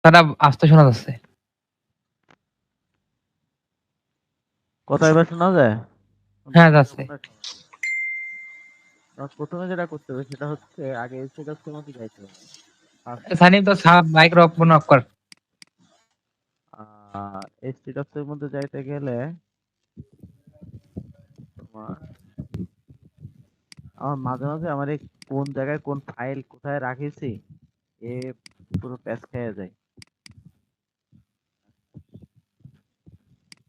তারা আস্তে শোনা যাচ্ছে। কথা এবার শোনা যায়? হ্যাঁ, যাচ্ছে। প্রথমে যেটা করতে হবে সেটা হচ্ছে আগে স্ট্যাটাস এর মধ্যে যাইতে হবে। সানিম তো মাইক্রো অফ অফ কর। স্ট্যাটাস এর মধ্যে যাইতে গেলে তোমার আমার মাঝে মাঝে আমার এই কোন জায়গায় কোন ফাইল কোথায় রাখিছি এ পুরো প্যাচ খেয়ে যায়।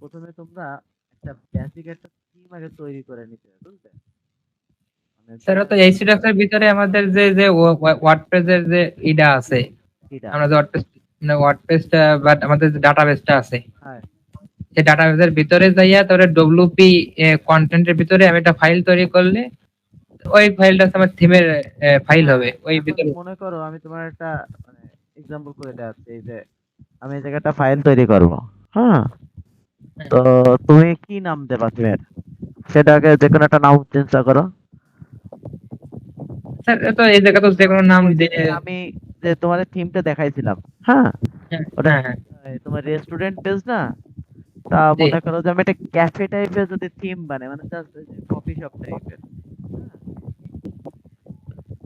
প্রথমে তোমরা একটা বেসিক একটা থিম আগে তৈরি করে নিতে হবে, বুঝলে? মানে সেটা তোমার তো এই স্ট্যাটাসের ভিতরে আমাদের যে ওয়ার্ডপ্রেস এর যে ইটা আছে, কিটা আমরা যে ওয়ার্ডপ্রেসটা বাট আমাদের যে ডাটাবেসটা আছে, হ্যাঁ সেই ডাটাবেসের ভিতরে যাইয়া তারপরে ডব্লিউপি কন্টেন্টের ভিতরে আমি একটা ফাইল তৈরি করলে ওই ফাইলটা আমার থিমের ফাইল হবে হ্যাঁ ওই এখন ভিতরে। মনে করো আমি তোমার একটা মানে এক্সাম্পল করে দেখাচ্ছি। এই যে আমি এই জায়গায় একটা ফাইল তৈরি করব, হ্যাঁ? তো তুমি কি নাম দেবা থিমের? সেটাকে যে কোনো একটা নাম চেষ্টা করো। স্যার তো এই জায়গা তো যে কোনো নাম ওই যে দিয়ে। যে আমি যে তোমার থিমটা দেখাইছিলাম, হ্যাঁ, হ্যাঁ, ওটা হ্যাঁ, হ্যাঁ, তোমার রেস্টুরেন্ট পেজ না? তা জি। মনে করো যে আমি একটা ক্যাফে টাইপের যদি থিম বানাই, মানে জাস্ট কফি শপ টাইপের,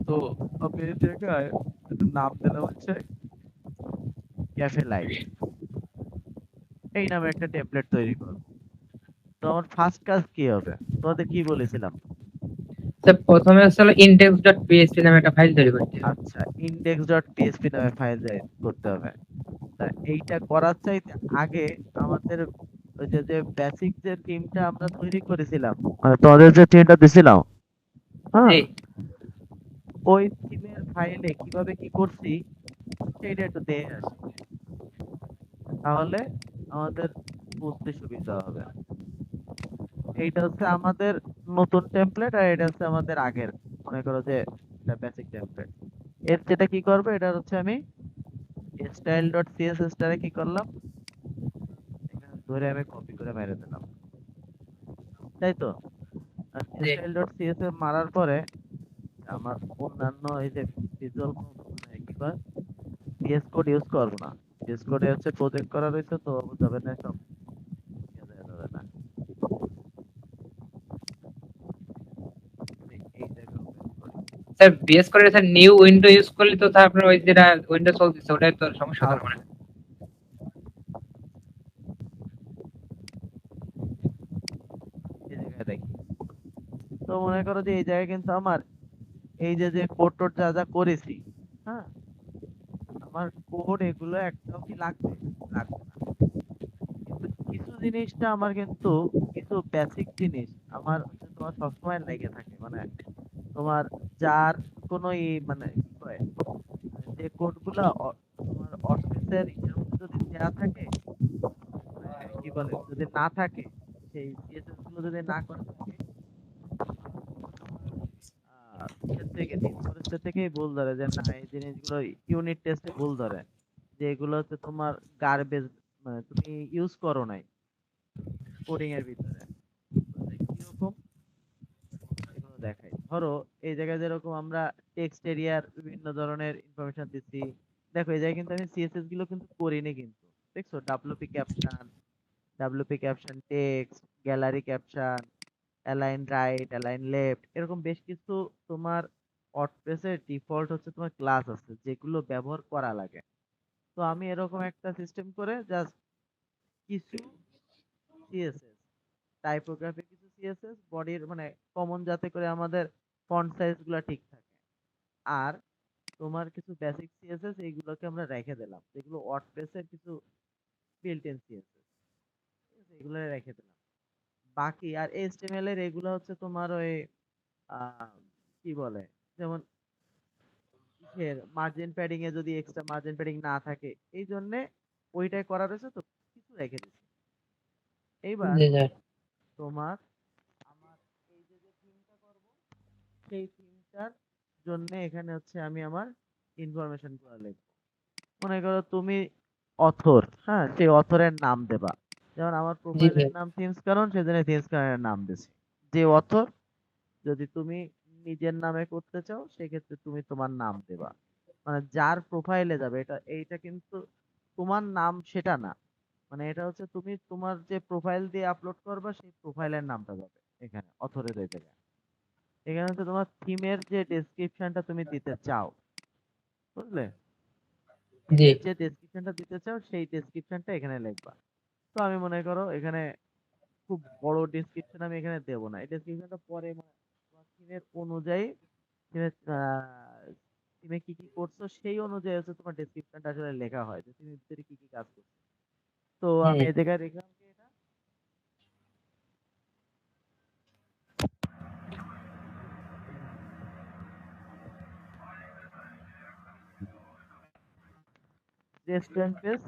তো আমি এই জায়গায় একটা নাম দিলাম হচ্ছে ক্যাফে লাইট। এই নামে একটা টেমপ্লেট তৈরি করো। তো আমার ফার্স্ট কাজ কি হবে? তোমাদের কি বলেছিলাম? স্যার প্রথমে হচ্ছে ইনডেক্স ডট পিএইচপি নামে একটা ফাইল তৈরি করতে হবে। আচ্ছা, index.php নামে ফাইল করতে হবে। তা এইটা করার চাইতে আগে আমাদের ওই যে যে বেসিক যে থিমটা আমরা তৈরি করেছিলাম, মানে তোমাদের যে থিমটা দিছিলাম, হ্যাঁ, জি। ওই থিমের ফাইলে কিভাবে কি করছি সেইটা একটু দেখে আসি, তাহলে আমাদের বুঝতে সুবিধা হবে। এইটা হচ্ছে আমাদের নতুন টেমপ্লেট আর এটা হচ্ছে আমাদের আগের, মনে করো যে এটা বেসিক টেমপ্লেট। এর যেটা কি করবে এটা হচ্ছে আমি style.css টারে কি করলাম, এখানে ধরে আমি কপি করে মেরে দিলাম, তাই তো? আর জি। style.css মারার পরে আমার অন্যান্য এই যে ভিজুয়াল কি কয় VS কোড ইউজ করব না। VS কোডে হচ্ছে প্রজেক্ট করা রয়েছে তো যাবে না, সব যাবে না। এই জায়গায় open করি। স্যার বিএস করে স্যার নিউ উইন্ডো ইউজ করলে তো স্যার আপনার ওই যেটা উইন্ডো চলতেছে ওটাই তো সমস্যা তার মানে। আচ্ছা, এই জায়গায় দেখি। তো মনে করো যে এই জায়গায় কিন্তু আমার এই যে যে কোড টোড যা যা করেছি, হ্যাঁ, আমার কোড এগুলো একটাও কি লাগবে? লাগবে না। কিন্তু কিছু জিনিসটা আমার কিন্তু কিছু বেসিক জিনিস আমার হচ্ছে তোমার সবসময় লেগে থাকে, মানে তোমার যার কোনো মানে কি কয় যে কোড গুলা তোমার অর্থের ইয়ের মধ্যে যদি দেয়া থাকে, কি বলে যদি না থাকে, সেই সিএসএস গুলো যদি না করা থাকে, ইয়ের থেকে ফরেস্টের থেকেই ভুল ধরে যে না এই জিনিসগুলো ইউনিট টেস্টে ভুল ধরে যে এগুলো হচ্ছে তোমার গার্বেজ, মানে তুমি ইউজ করো নাই কোডিং এর ভিতরে। বুঝলে কিরকম এগুলো দেখাই? ধরো এই জায়গায় যেরকম আমরা টেক্সট এরিয়ার বিভিন্ন ধরনের ইনফরমেশন দিচ্ছি, দেখো এই জায়গায় কিন্তু আমি সিএসএস গুলো কিন্তু করিনি কিন্তু, দেখছো? WP caption text, gallery caption, align right, align left, এরকম বেশ কিছু তোমার ওয়ার্ডপ্রেসের ডিফল্ট হচ্ছে তোমার ক্লাস আছে যেগুলো ব্যবহার করা লাগে। তো আমি এরকম একটা সিস্টেম করে জাস্ট কিছু সিএসএস, টাইপোগ্রাফি কিছু সিএসএস বডির মানে কমন, যাতে করে আমাদের ফন্ট সাইজ গুলা ঠিক থাকে। আর তোমার কিছু বেসিক সিএসএস এইগুলোকে আমরা রেখে দিলাম, যেগুলো ওয়ার্ডপ্রেসের কিছু বিল্ট ইন সিএসএস, এগুলো রেখে দিলাম। বাকি আর এইচটিএমএল এর এগুলো হচ্ছে তোমার ওই আহ, কি বলে, যেমন মার্জিন প্যাডিং এ যদি এক্সট্রা মার্জিন প্যাডিং না থাকে, এই জন্য ওইটাই করা রয়েছে, তো কিছু রেখে দিচ্ছি। এইবার জি স্যার। তোমার আমার এই যে যে থিমটা করব, সেই থিমটার জন্য এখানে হচ্ছে আমি আমার ইনফরমেশন গুলো লিখবো। মনে করো তুমি অথর, হ্যাঁ, সেই অথরের নাম দেবা। যেমন আমার জি প্রোফাইলের স্যার। নাম থিমস কারণ, সেজন্য থিমস কারণের নাম দিছি। যে অথর, যদি তুমি নিজের নামে করতে চাও সেক্ষেত্রে তুমি তোমার নাম দেবা, মানে যার প্রোফাইলে যাবে, এটা এইটা কিন্তু তোমার নাম সেটা না, মানে এটা হচ্ছে তুমি তোমার যে প্রোফাইল দিয়ে আপলোড করবা সেই প্রোফাইলের নামটা যাবে এখানে অথরের এই জায়গায়। এখানে হচ্ছে তোমার থিমের যে ডেসক্রিপশনটা তুমি দিতে চাও, বুঝলে? জি। থিমের যে ডেসক্রিপশনটা দিতে চাও সেই ডেসক্রিপশনটা এখানে লিখবা। তো আমি মনে করো এখানে খুব বড় ডেসক্রিপশন আমি এখানে দেবো না, এই ডেসক্রিপশনটা পরে মানে তোমার থিমের অনুযায়ী, থিমের থিমে কি কি করছো সেই অনুযায়ী হচ্ছে তোমার ডেসক্রিপশনটা আসলে লেখা হয় যে তুমি ভিতরে কি কি কাজ করছো। তো আমি হুম। এই জায়গায় লিখলাম কি এটা রেস্টুরেন্ট পেজ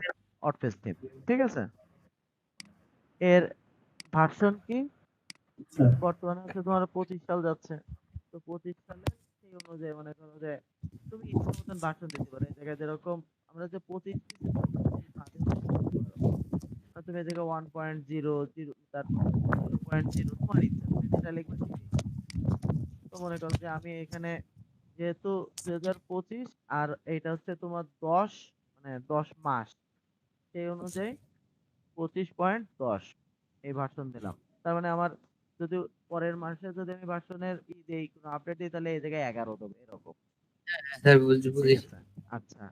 অটপেজ থিম, ঠিক আছে? এর ভার্সন কি বর্তমানে হচ্ছে তোমার 25 সাল যাচ্ছে। তো 25 সালের সেই অনুযায়ী মনে করো যে তুমি ইচ্ছা মতন ভার্সন দিতে পারো। এই জায়গায় যেরকম আমরা যে 25 দিচ্ছি তুমি সেইভাবে হচ্ছে দিতে পারো। আর তুমি এই জায়গায় 1.0 তারপর 0.0 তোমার ইচ্ছা, তুমি যেটা লিখবে সেটাই। তো মনে করো যে আমি এখানে যেহেতু 2025 আর এইটা হচ্ছে তোমার 10 মানে 10 মাস, সেই অনুযায়ী 25.10 এই ভার্সন দিলাম। তার মানে আমার যদি পরের মাসে যদি আমি ভার্সনের ই দেই কোনো আপডেট দিই তাহলে এই জায়গায় 11 দেবো এরকম, স্যার বুঝছি ঠিক বুঝেছি। আছে? আচ্ছা,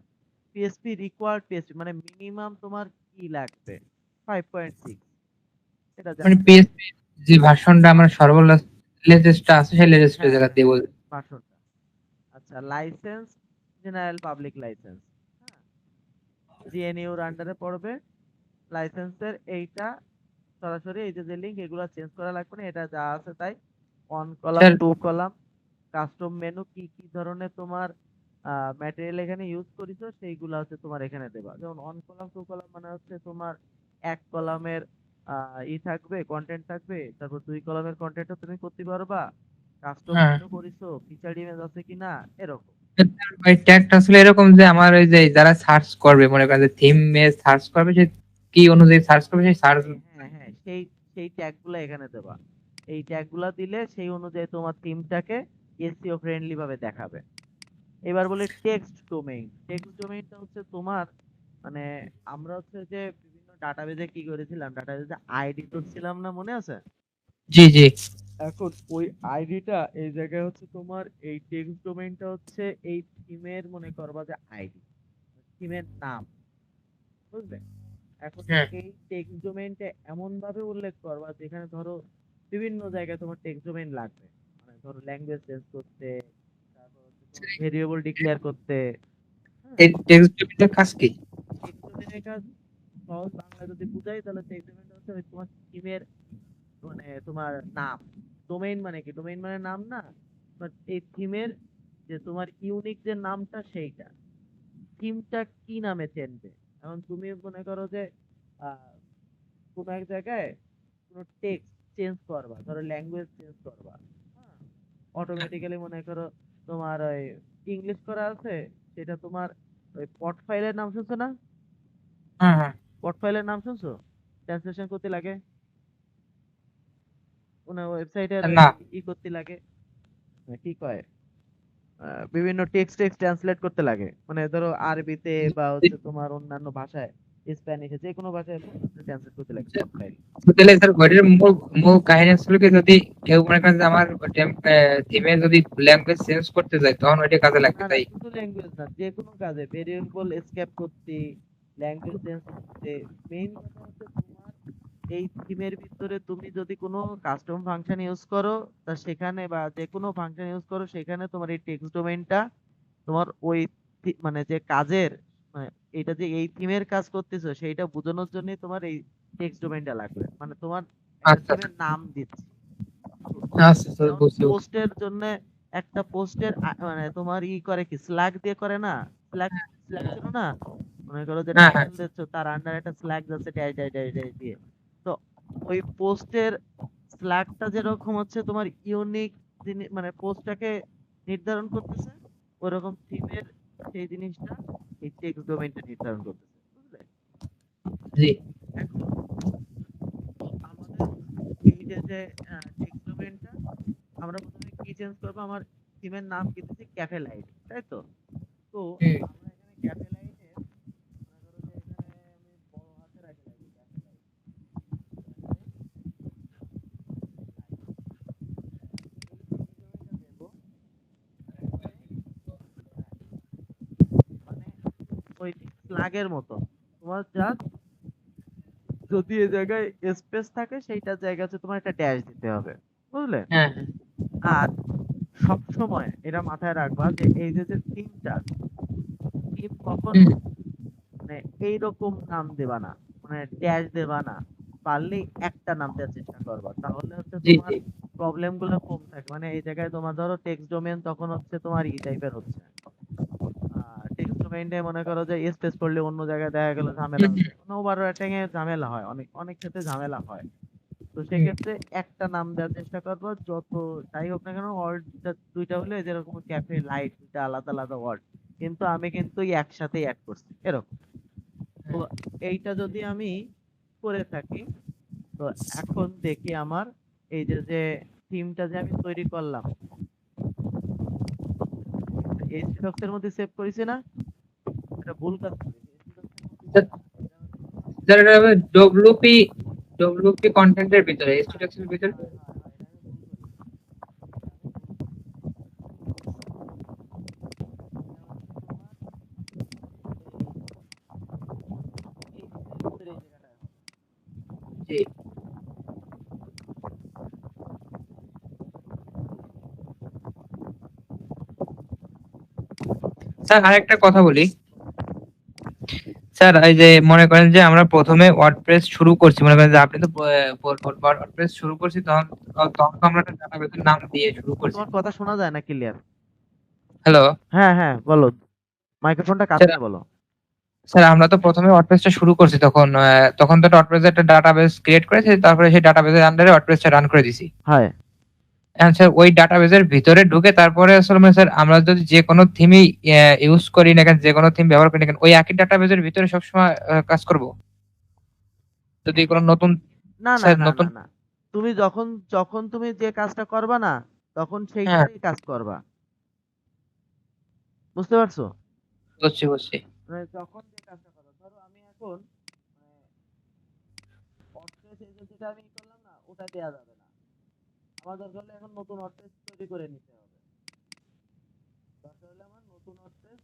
পিএসপি রিকোয়ার্ড পিএসপি মানে মিনিমাম তোমার কি লাগবে 5.6, এটা মানে জানতে হবে। পিএসপি যে ভার্সনটা আমার সর্বলাস্ট লেটেস্টটা আছে সেই লেটেস্টের হ্যাঁ জায়গা হ্যাঁ দিয়ে হ্যাঁ বলছি। ভার্সনটা। আচ্ছা, লাইসেন্স জেনারেল পাবলিক লাইসেন্স, হ্যাঁ, জিএনইউর আন্ডারে পড়বে। লাইসেন্সের এইটা সরাসরি এই যে যে লিঙ্ক এগুলো চেঞ্জ করা লাগবে না, এটা যা আছে তাই। On column sir to column custom menu কি কি ধরনের তোমার ম্যাটেরিয়াল এখানে ইউজ করেছো সেইগুলো হচ্ছে তোমার এখানে দেবা। যেমন অন কলাম টু কলাম মানে হচ্ছে তোমার এক কলামের ই থাকবে কন্টেন্ট থাকবে, তারপর 2 কলামের কন্টেন্টও তুমি করতে পারবা। কাস্টম হ্যাঁ, মেনু করিছো, ফিচার ইমেজ আছে কিনা, এরকম। ওই ট্যাগটা আসলে এরকম যে আমার ওই যে যারা সার্চ করবে মনে করেন যে থিম সার্চ করবে সে কি অনুযায়ী সার্চ করবে সেই সার্চ। হ্যাঁ হ্যাঁ সেই সেই ট্যাগ গুলা এখানে দেবা। এই ট্যাগ গুলা দিলে সেই অনুযায়ী তোমার থিমটাকে এসইও ফ্রেন্ডলি ভাবে দেখাবে। এবার বলি টেক্সট ডোমেইন। টেক্সট ডোমেইনটা হচ্ছে তোমার মানে আমরা হচ্ছে যে বিভিন্ন ডাটাবেজে কি করেছিলাম, ডাটাবেজে আইডি করছিলাম না, মনে আছে? জি জি। এখন ওই আইডিটা এই জায়গায় হচ্ছে তোমার এই টেক্সট ডোমেইনটা হচ্ছে এই থিমের মনে করবা যে আইডি, থিমের নাম, বুঝলে? এখন হ্যাঁ। এই টেক্সট ডোমেইনটা এমন ভাবে উল্লেখ করবা যেখানে ধরো বিভিন্ন জায়গায় তোমার টেক্সট ডোমেইন লাগবে, মানে ধরো ল্যাঙ্গুয়েজ চেঞ্জ করতে, তারপর হচ্ছে তোমার ভেরিয়েবল ডিক্লেয়ার করতে, হ্যাঁ। এই টেক্সট ডকুমেন্টের কাজ কি? টেক্সট ডোমেইনের কাজ সহজ বাংলা যদি বুঝাই তাহলে টেক্সট ডোমেইনটা হচ্ছে ওই তোমার থিমের মানে তোমার নাম। ডোমেইন মানে কি? ডোমেইন মানে নাম না, বাট এই থিমের যে তোমার ইউনিক যে নামটা সেইটা, থিমটা কি নামে চেনবে। এখন তুমি মনে করো যে আহ কোনো এক জায়গায় কোনো টেক্সট চেঞ্জ করবা, ধরো ল্যাঙ্গুয়েজ চেঞ্জ করবা, হ্যাঁ, অটোমেটিক্যালি মনে করো তোমার ওই ইংলিশ করা আছে, সেটা তোমার ওই পট ফাইলের নাম শুনছো না? হ্যাঁ হ্যাঁ। পট ফাইলের নাম শুনছো? ট্রান্সলেশন করতে লাগে, কোনো ওয়েবসাইটের না। ই করতে লাগে, কি কয় বিভিন্ন টেক্সট টেক্সট ট্রান্সলেট করতে লাগে, মানে ধরো আরবিতে বা হচ্ছে তোমার অন্যান্য ভাষায়, স্প্যানিশে, যে কোনো ভাষায় ট্রান্সলেট করতে লাগে পট ফাইল। তাহলে স্যার ঘরের মূল মূল কাহিনী আসলে কি যদি কেউ মনে করেন যে আমার থিমে যদি ল্যাঙ্গুয়েজ চেঞ্জ করতে যায় তখন ওইটা কাজে লাগবে না না তাই? শুধু ল্যাঙ্গুয়েজ না, যে কোনো কাজে ভেরিয়েবল এসকেপ করতে, ল্যাঙ্গুয়েজ চেঞ্জ করতে, মেইন কথা হচ্ছে তোমার এই থিমের ভিতরে তুমি যদি কোনো কাস্টম ফাংশন ইউজ করো তা সেখানে, বা যে কোনো ফাংশন ইউজ করো সেখানে তোমার এই টেক্সট ডোমেইনটা তোমার ওই মানে যে কাজের মানে এটা যে এই থিমের কাজ করতেছো সেইটা বোঝানোর জন্য তোমার এই টেক্সট ডোমেইনটা লাগবে, মানে তোমার একটা আচ্ছা থিমের নাম দিচ্ছি। আচ্ছা স্যার যেমন বুঝছি বুঝছি। পোস্টের জন্য একটা পোস্টের মানে তোমার ই করে কি স্ল্যাগ দিয়ে করে না, স্ল্যাগ, স্ল্যাগ ছিল না? মনে করো যে হ্যাঁ হ্যাঁ। টাইটেল দিচ্ছ তার আন্ডার একটা স্ল্যাগ যাচ্ছে ড্যাশ ড্যাশ ড্যাশ ড্যাশ দিয়ে। তো ওই পোস্টের স্ল্যাগটা যেরকম হচ্ছে তোমার ইউনিক মানে পোস্টটাকে নির্ধারণ করতেছে, ওরকম থিমের সেই জিনিসটা এই টেক্সট ডোমেইনটা নির্ধারণ করতেছে, বুঝলে? জি। এখন আমাদের এই যে যে টেক্সট ডোমেইনটা আমরা প্রথমে কি চেঞ্জ করবো, আমার থিমের নাম কি দিচ্ছি ক্যাফে লাইট, তাই তো? তো হুম। আমরা এখানে ক্যাফে লাইটের মনে করো যে এখানে ওই স্লাগের মতো। তোমার জাস্ট যদি এই জায়গায় স্পেস থাকে সেইটার জায়গা হচ্ছে তোমার একটা ড্যাশ দিতে হবে, বুঝলে? হ্যাঁ হ্যাঁ। আর সব সময় এটা মাথায় রাখবা যে এই যে যে থিমটা, থিম কখনো হুম, মানে এইরকম নাম দেবা না, মানে ড্যাশ দেবা না। পারলেই একটা নাম দেওয়ার চেষ্টা করবা, তাহলে হচ্ছে জি তোমার জি। প্রবলেম গুলো কম থাকে। মানে এই জায়গায় তোমার ধরো টেক্সট ডোমেন তখন হচ্ছে তোমার ই টাইপের হচ্ছে, টেক্সট ডোমেইনে মনে করো যে স্পেস পড়লে অন্য জায়গায় দেখা গেল ঝামেলা হুম হুম হচ্ছে, নো ওভার রাইটিং এ ঝামেলা হয়, অনেক অনেক ক্ষেত্রে ঝামেলা হয়। তো হুম। সেক্ষেত্রে একটা নাম দেওয়ার চেষ্টা করবো, যত যাই হোক না কেন ওয়ার্ড দুইটা হলে যেরকম ক্যাফে লাইট দুইটা আলাদা আলাদা ওয়ার্ড, কিন্তু আমি কিন্তু একসাথে অ্যাড করছি এরকম। তো হ্যাঁ। এইটা যদি আমি করে থাকি, তো এখন দেখি আমার এই যে যে থিমটা যে আমি তৈরি করলাম, এই এর মধ্যে সেভ করেছি না, এটা ভুল কাজ করেছি। স্যার এটা হবে ডব্লিউপি, ডব্লিউপি কন্টেন্টের ভিতরে, স্টুডিওর ভিতরে। জি। স্যার আরেকটা কথা বলি। স্যার এই যে মনে করেন যে আমরা প্রথমে ওয়ার্ডপ্রেস শুরু করছি, মনে করেন যে আপনি তো ওয়ার্ডপ্রেস শুরু করছি, তখন তখন তো আমরা একটা ডাটাবেসের নাম দিয়ে শুরু করছি। তোমার কথা শোনা যায় না ক্লিয়ার। হ্যালো। হ্যাঁ হ্যাঁ বলো, মাইক্রোফোনটা কাছে স্যার, নিয়ে বলো। স্যার আমরা তো প্রথমে ওয়ার্ডপ্রেসটা শুরু করছি, তখন তখন তো ওয়ার্ডপ্রেসের একটা ডাটাবেস ক্রিয়েট করেছি, তারপরে সেই ডাটাবেসের আন্ডারে ওয়ার্ডপ্রেসটা রান করে দিছি। হয়। এখন স্যার ওই ডাটাবেসের ভিতরে ঢুকে তারপরে আসলে মানে স্যার আমরা যদি যে কোনো থিমই ইউজ করি না কেন, যে কোনো থিম ব্যবহার করি না কেন, ওই একই ডাটাবেসের ভিতরে সবসময় কাজ করব, যদি কোনো নতুন, না না স্যার না নতুন। না না, তুমি যখন যখন তুমি যে কাজটা করবা না, তখন হ্যাঁ, সেইটারই কাজ করবা, বুঝতে পারছো? বুঝছি বুঝছি। মানে যখন যে কাজটা করো, ধরো আমি এখন অর্থেস এই যে যেটা আমি করলাম না, ওটা দেয়া যাবে না। আমার দরকার হলে এখন নতুন অর্থেস তৈরি করে নিতে হবে। দরকার হলে আমার নতুন অর্থেস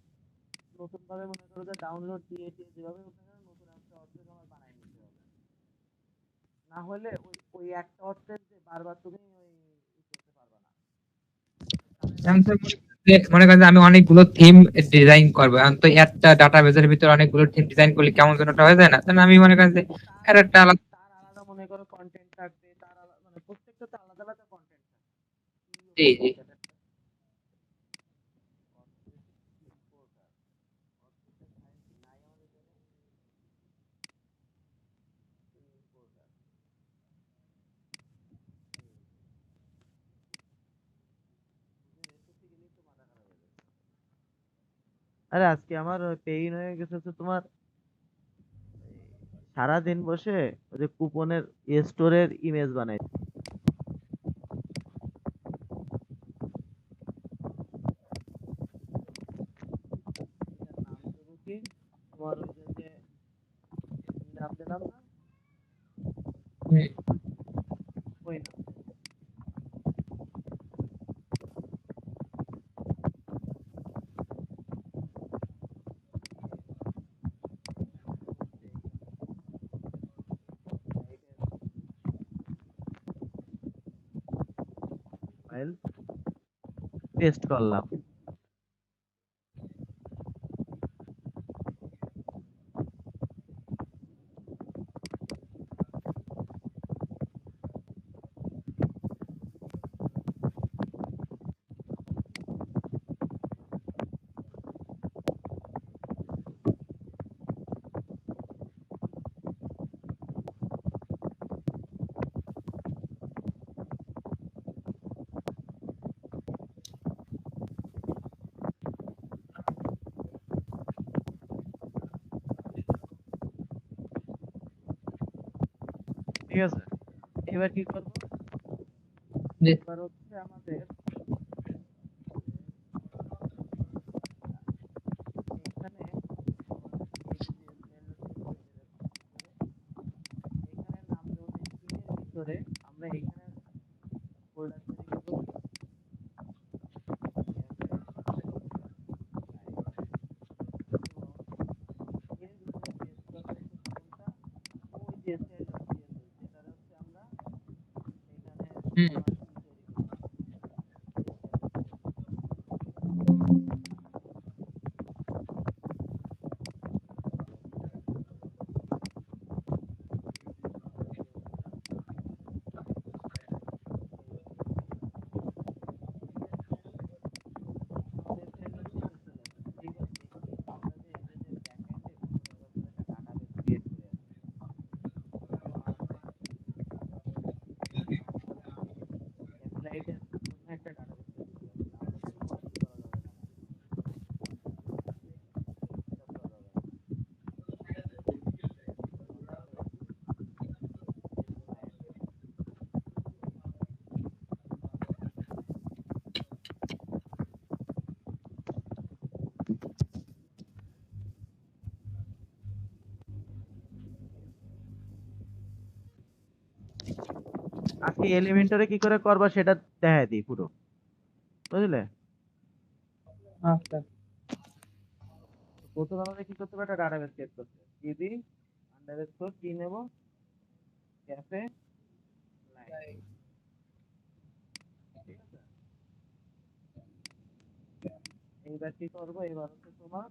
নতুন ভাবে মনে করো যে ডাউনলোড দিয়ে দিয়ে যেভাবে হোক না কেন নতুন একটা অর্থেস আমার বানাই নিতে হবে। না হলে ওই ওই একটা অর্থেস যে বারবার তুমি ওই করতে পারবা না, ঝামেলা এখন হবে। স্যার মনে করেন যে আমি অনেকগুলো থিম ডিজাইন করবো, এখন তো একটা ডাটাবেসের ভিতরে অনেকগুলো থিম ডিজাইন করলে কেমন যেন একটা হয়ে যায় না? তাহলে আমি মনে করেন যে তার এর একটা আলাদা। তার আলাদা মনে করো কন্টেন্ট থাকবে, তার আলাদা মানে প্রত্যেকটা তো আলাদা আলাদা কন্টেন্ট থাকবে। জি জি। আরে আজকে আমার পেইন হয়ে গেছে হচ্ছে তোমার সারাদিন বসে ওই যে কুপনের স্টোরের ইমেজ বানাই। এটার নাম দেবো কি, তোমার ওই যে নাম দিলাম না, হুম। ওই নাম ফাইল পেস্ট করলাম। ঠিক আছে, এবার কি করব, জি। এবার হচ্ছে আমাদের এখানে এই যে যে এখানে নাম দেবো যে স্ক্রিনের ভিতরে আমরা এখানে ফোল্ডার তৈরি করবো কি, ক্যাফে লাইট, যেটার হচ্ছে আমরা এখানে হুম। তোমার কি তৈরি করব, আমাদের টেন্ডেন্সিতে চলে আসে। এইবার দেখি আমরা যে এই যে ব্যাকএন্ডে ভিতরে আবার একটা ডাটাবেস ক্রিয়েট করে আছি, তোমার স্যাটেলাইটের জন্য একটা ডাটাবেস তৈরি করে আছি। নাম হচ্ছে তোমার কি করা যাবে না, ডিস্টার্ব করা যাবে না, মনে আছে? ক্লায়েন্ট আজকে এলিমেন্টরে কি করে করবা সেটা দেখাই দিই পুরো, বুঝলে? আচ্ছা। প্রথমে আমাদের কি করতে হবে, একটা ডাটাবেস ক্রিয়েট করতে হবে। ডিবি আন্ডারস্কোর কি নেব, ক্যাফে লাইন, ঠিক আছে? এইবার কি করবো, এবার হচ্ছে তোমার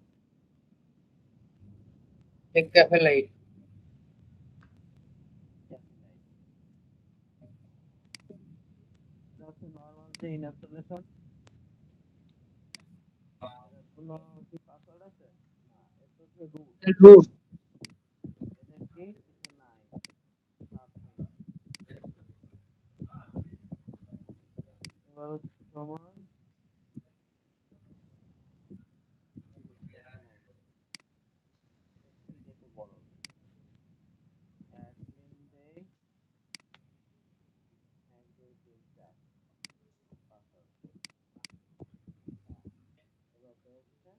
এক ক্যাফে লাইট। ক্যাফে লাইন, এটা হচ্ছে নর্মাল যে ইনস্টলেশন, কোনো কি পাসওয়ার্ড আছে না, এটা হচ্ছে রুট, রুট। এদের কি কিছু নাই, সাবমিট। এবার হচ্ছে তোমার ক্যাফে লাইন, একটু বড় অ্যাডমিন দেই 1 2 3 4 পাসওয়ার্ড, এবার হচ্ছে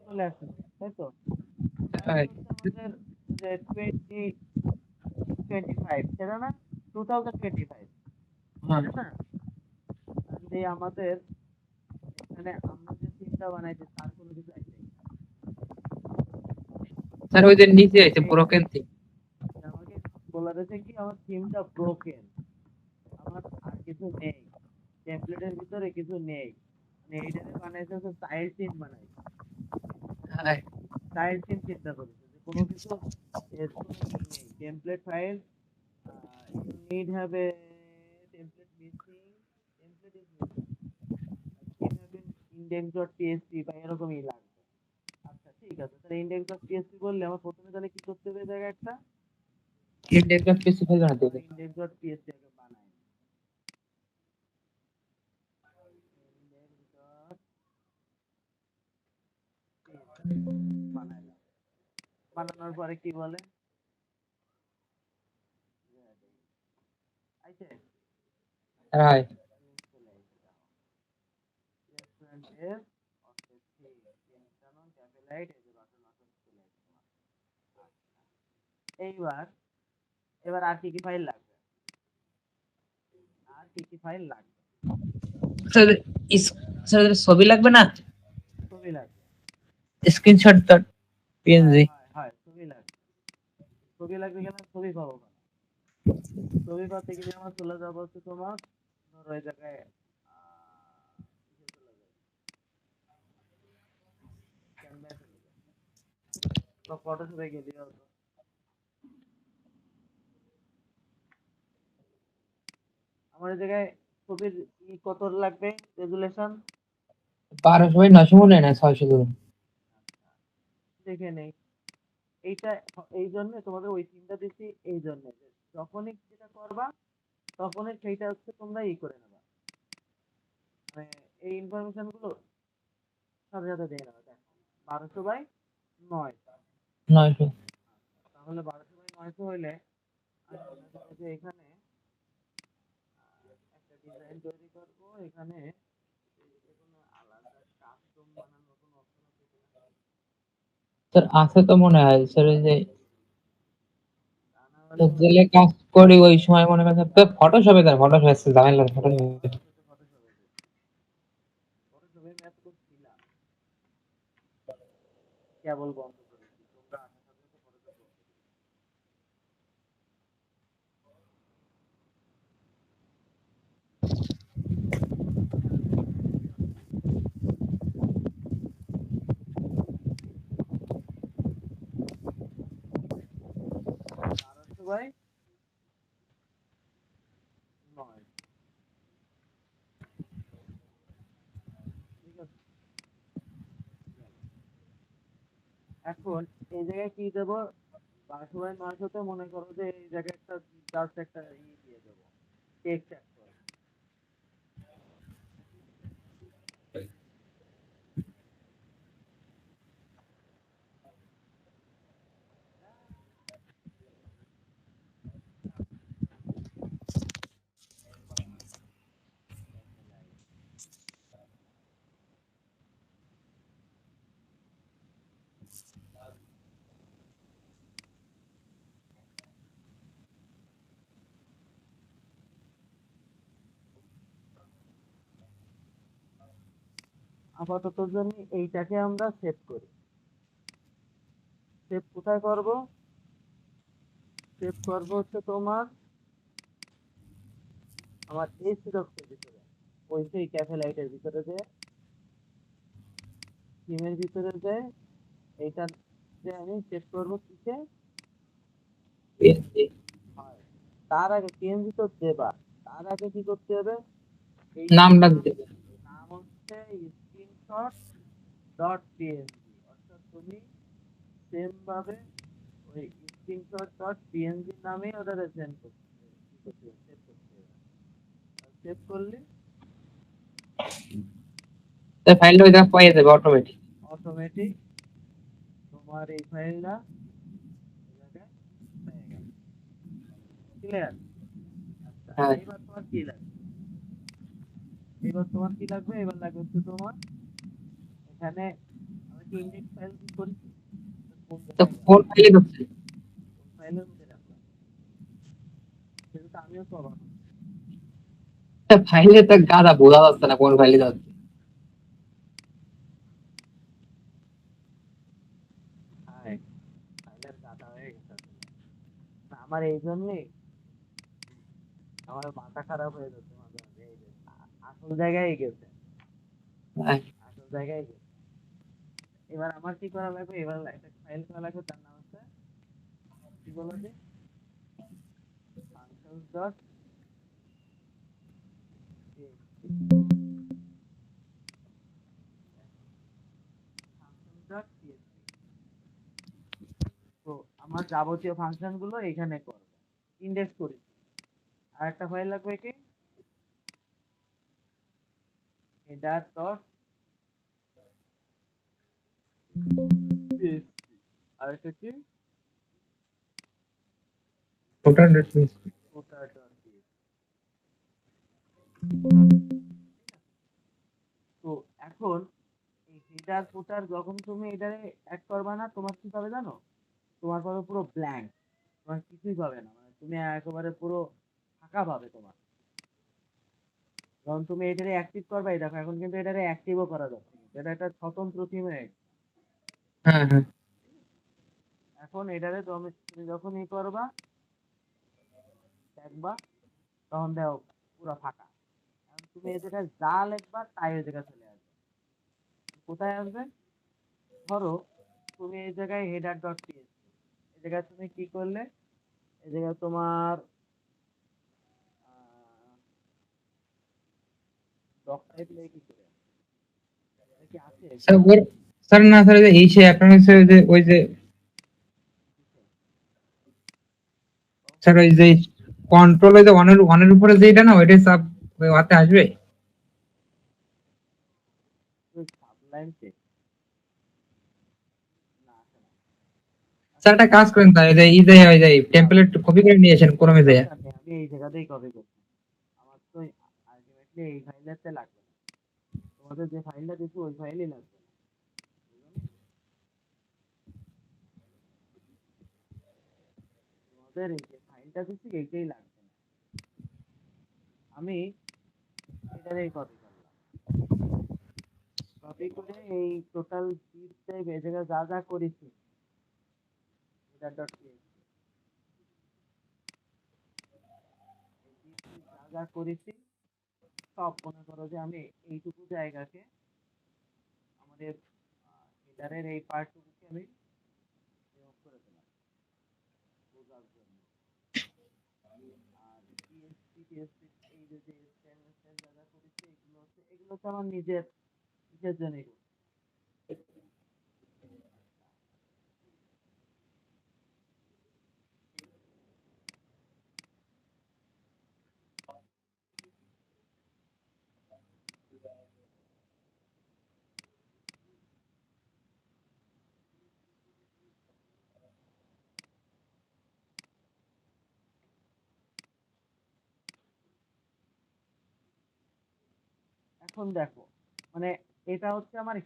চলে আসছে, তাই তো? এখন হচ্ছে আমাদের যে 2025 সেটা না, 2025 এটা না, যে আমাদের এখানে আমরা যে থিমটা বানাইছি তার কোনো কিছু আইছে কিনা? স্যার ওই যে নিচে আছে এই ব্রোকেন থিং। আমাকে বলা রয়েছে কি আমার থিমটা ব্রোকেন, আমার আর কিছু নেই, টেমপ্লেটের ভিতরে কিছু নেই, মানে এইটারে বানাইছে হচ্ছে চাইল্ড থিম বানাইছে, হ্যাঁ। চাইল্ড থিম চিন্তা করেছে যে কোনো কিছু এর কোনো ই নেই, template file you need have a template missing, template is missing, theme have been index.php বা এরকমই লাগবে। আচ্ছা ঠিক আছে, তাহলে index.php বললে আমার প্রথমে তাহলে কি করতে হবে, এই জায়গায় একটা ইন্ডেক্স স্পেসিফাই বানাতে হবে। index.php আগে বানাই, index.php বানাইলাম, বানানোর পরে কি বলে, আইছে হ্যাঁ। চলে আইছে, রেস্টুরেন্ট এর অথেন্টিক ইনস্ট্যান্ট ক্যাপিলাইট এই যে বাটন বাটন চলে আইছে তোমার। এইবার এবার আর কি কি ফাইল লাগবে, আর কি কি ফাইল লাগবে, স্যার ইস স্যার ছবি লাগবে না? ছবি লাগবে, স্ক্রিনশট ডট হ্যাঁ পিএনজি। হ্যাঁ হ্যাঁ ছবি লাগবে, ছবি লাগবে কেন, ছবি পাবো কেন, ছবি পাতে গেলে আমার চলে যাবো হচ্ছে তোমার, ধরো এই জায়গায় ইসে চলে যাবে, ক্যানভায় চলে যাবে বা ফটোশপে গেলেও হতো। আমার এই জায়গায় ছবির কত লাগবে রেজুলেশন, 1200 বাই 999 600 ধরুন। দেখে নেই, এইটা এই জন্য তোমাদের ওই তিনটা দিচ্ছি, এই জন্য যে যখনই যেটা করবা তখনই সেইটা হচ্ছে তোমরা ই করে নেবা, মানে এই ইনফরমেশন গুলো সাথে সাথে দিয়ে নেবে। দেখো 1200/9, 900। তাহলে 1200/900 হইলে আমি মনে করো যে এখানে একটা ডিজাইন তৈরি করব। এখানে যে কোনো আলাদা কাস্টম বানানোর কোনো অপশন আছে কিনা, স্যার আছে তো মনে হয় স্যার, ওই যে তা না হলে হচ্ছে জেলে কাজ করি ওই সময় মনে করেন ফটোশপে, স্যার ফটোশপে ঝামেলা ফটোশপে। ফটোশপে ম্যাথ করছিলাম, কেবল বন্ধ করেছি, তোমরা আসার সাথে সাথে ফটোশপ বন্ধ করেছি। 1200/9, ঠিক আছে। এখন এই জায়গায় কি দেবো, 1200/900 মনে করো যে এই জায়গায় একটা জাস্ট একটা দিয়ে দেবো, টেক্সট অ্যাড করে। আপাতত জন্য এইটাকে আমরা সেভ করি। সেভ কোথায় করব? সেভ করব হচ্ছে তোমার আমার এসি ডক্সের ভিতরে, ওই সেই ক্যাফে লাইটের ভিতরে যে থিমের ভিতরে যে এইটা যে আমি সেভ করব কিসে হয়। তার আগে পিএনজি তো দেবা, তার আগে কি করতে হবে, এইটার নামটা নাম, দিতে হবে। নাম হচ্ছে স্ক্রিনশট ডট পিএনজি। অর্থাৎ তুমি সেম ভাবে ওই স্ক্রিনশট ডট পিএনজি নামে ওটা সেন্ড করতে সেভ করতে হবে। সেভ করলে স্যার ফাইলটা ওই জায়গায় পাইয়ে যাবে অটোমেটিক। অটোমেটিক তোমার এই ফাইলটা এই জায়গায় পেয়ে গেল। ক্লিয়ার? আচ্ছা, হ্যাঁ এবার তোমার কি লাগবে, এবার লাগবে হচ্ছে তোমার এখানে আমি কি ইন্ডেক্স ফাইল কি করেছি, কোন তো জায়গায় গেল, কোন ফাইলে ঢুকছে? কোন ফাইলের মধ্যে রাখলাম, সেটা তো আমিও তো অবাক হচ্ছি। ফাইলে তো গাদা বোঝা যাচ্ছে না কোন ফাইলে যাচ্ছে। হাই, ফাইলের গাদা হয়ে গেছে আসলে। না, আমার এই জন্যই আমার মাথা খারাপ হয়ে যাচ্ছে মাঝে মাঝে। এই যে আসল জায়গায় গেছে, হ্যাঁ, আসল জায়গায় গেছে। এবার আমার কি করা লাগবে, এবার একটা ফাইল করা লাগবে, তার নাম হচ্ছে কি বলো যে ফাংশন ডট ফাংশন ডট তো আমার যাবতীয় ফাংশন গুলো এখানে করবে, ইন্ডেক্স করি। আর একটা ফাইল লাগবে কি, হেডার ডট পিএসপি। আর একটা কি, ওটা দেখছি। ফুটার ডট পিএসপি। তো এখন এই হেডার ফুটার যখন তুমি এটারে অ্যাড করবা না, তোমার কি পাবে জানো, তোমার পাবে পুরো ব্ল্যাঙ্ক, তোমার কিছুই পাবে না, মানে তুমি একেবারে পুরো ফাঁকা পাবে তোমার। যখন তুমি এটারে অ্যাক্টিভ করবে, এই দেখো এখন কিন্তু এটারে অ্যাক্টিভও করা যাচ্ছে, কিন্তু এটা একটা স্বতন্ত্র থিম হয়ে গেছে। হ্যাঁ হ্যাঁ। এখন এটারে তুমি যখন ই করবা দেখবা, তখন দেখো পুরো ফাঁকা। এখন তুমি এই জায়গায় যা লিখবা তাই ওই জায়গায় চলে আসবে। কোথায় আসবে, ধরো তুমি এই জায়গায় হেডার ডট পিএসপি, এই জায়গায় তুমি কি করলে, এই জায়গায় তোমার ডক টাইপ লেগে কি করে, এটা কি আছে স্যার এখানে? ওর, স্যার না স্যার, এই সে আপনার হচ্ছে ওই যে স্যার ওই যে কন্ট্রোল, ওই যে ওয়ানের উপরে যেটা না ওইটাই সাব ওই হাতে আসবে। স্যার একটা কাজ করেন, তাই যে ই যায় ওই যায় টেমপ্লেট কপি করে নিয়ে আসেন ক্রমে যায়। দরকার নেই, আমি এই জায়গাতেই কপি করছি। আমার তো আলটিমেটলি এই ফাইলটাতে লাগবে না। তোমাদের যে ফাইলটা দিচ্ছি ওই ফাইলই লাগবে না, বুঝলে? তোমাদের এই যে ফাইলটা দিচ্ছি এইটাই লাগবে না। আমি এটারই কপি করলাম। কপি করে এই টোটাল জিপটা এই জায়গায় যা যা করেছি এটা ডট যা যা করেছি সব মনে করো যে আমি এইটুকু জায়গাকে আমাদের হেডারের এই পার্টটুকুকে আমি নিয়োগ করে দিলাম বোঝার জন্য। আর টিএসপি এই যে যে স্টাইল যা যা করেছি এগুলো তো আমার নিজের জন্যই করছি। এখন দেখো, মানে এটা হচ্ছে আমার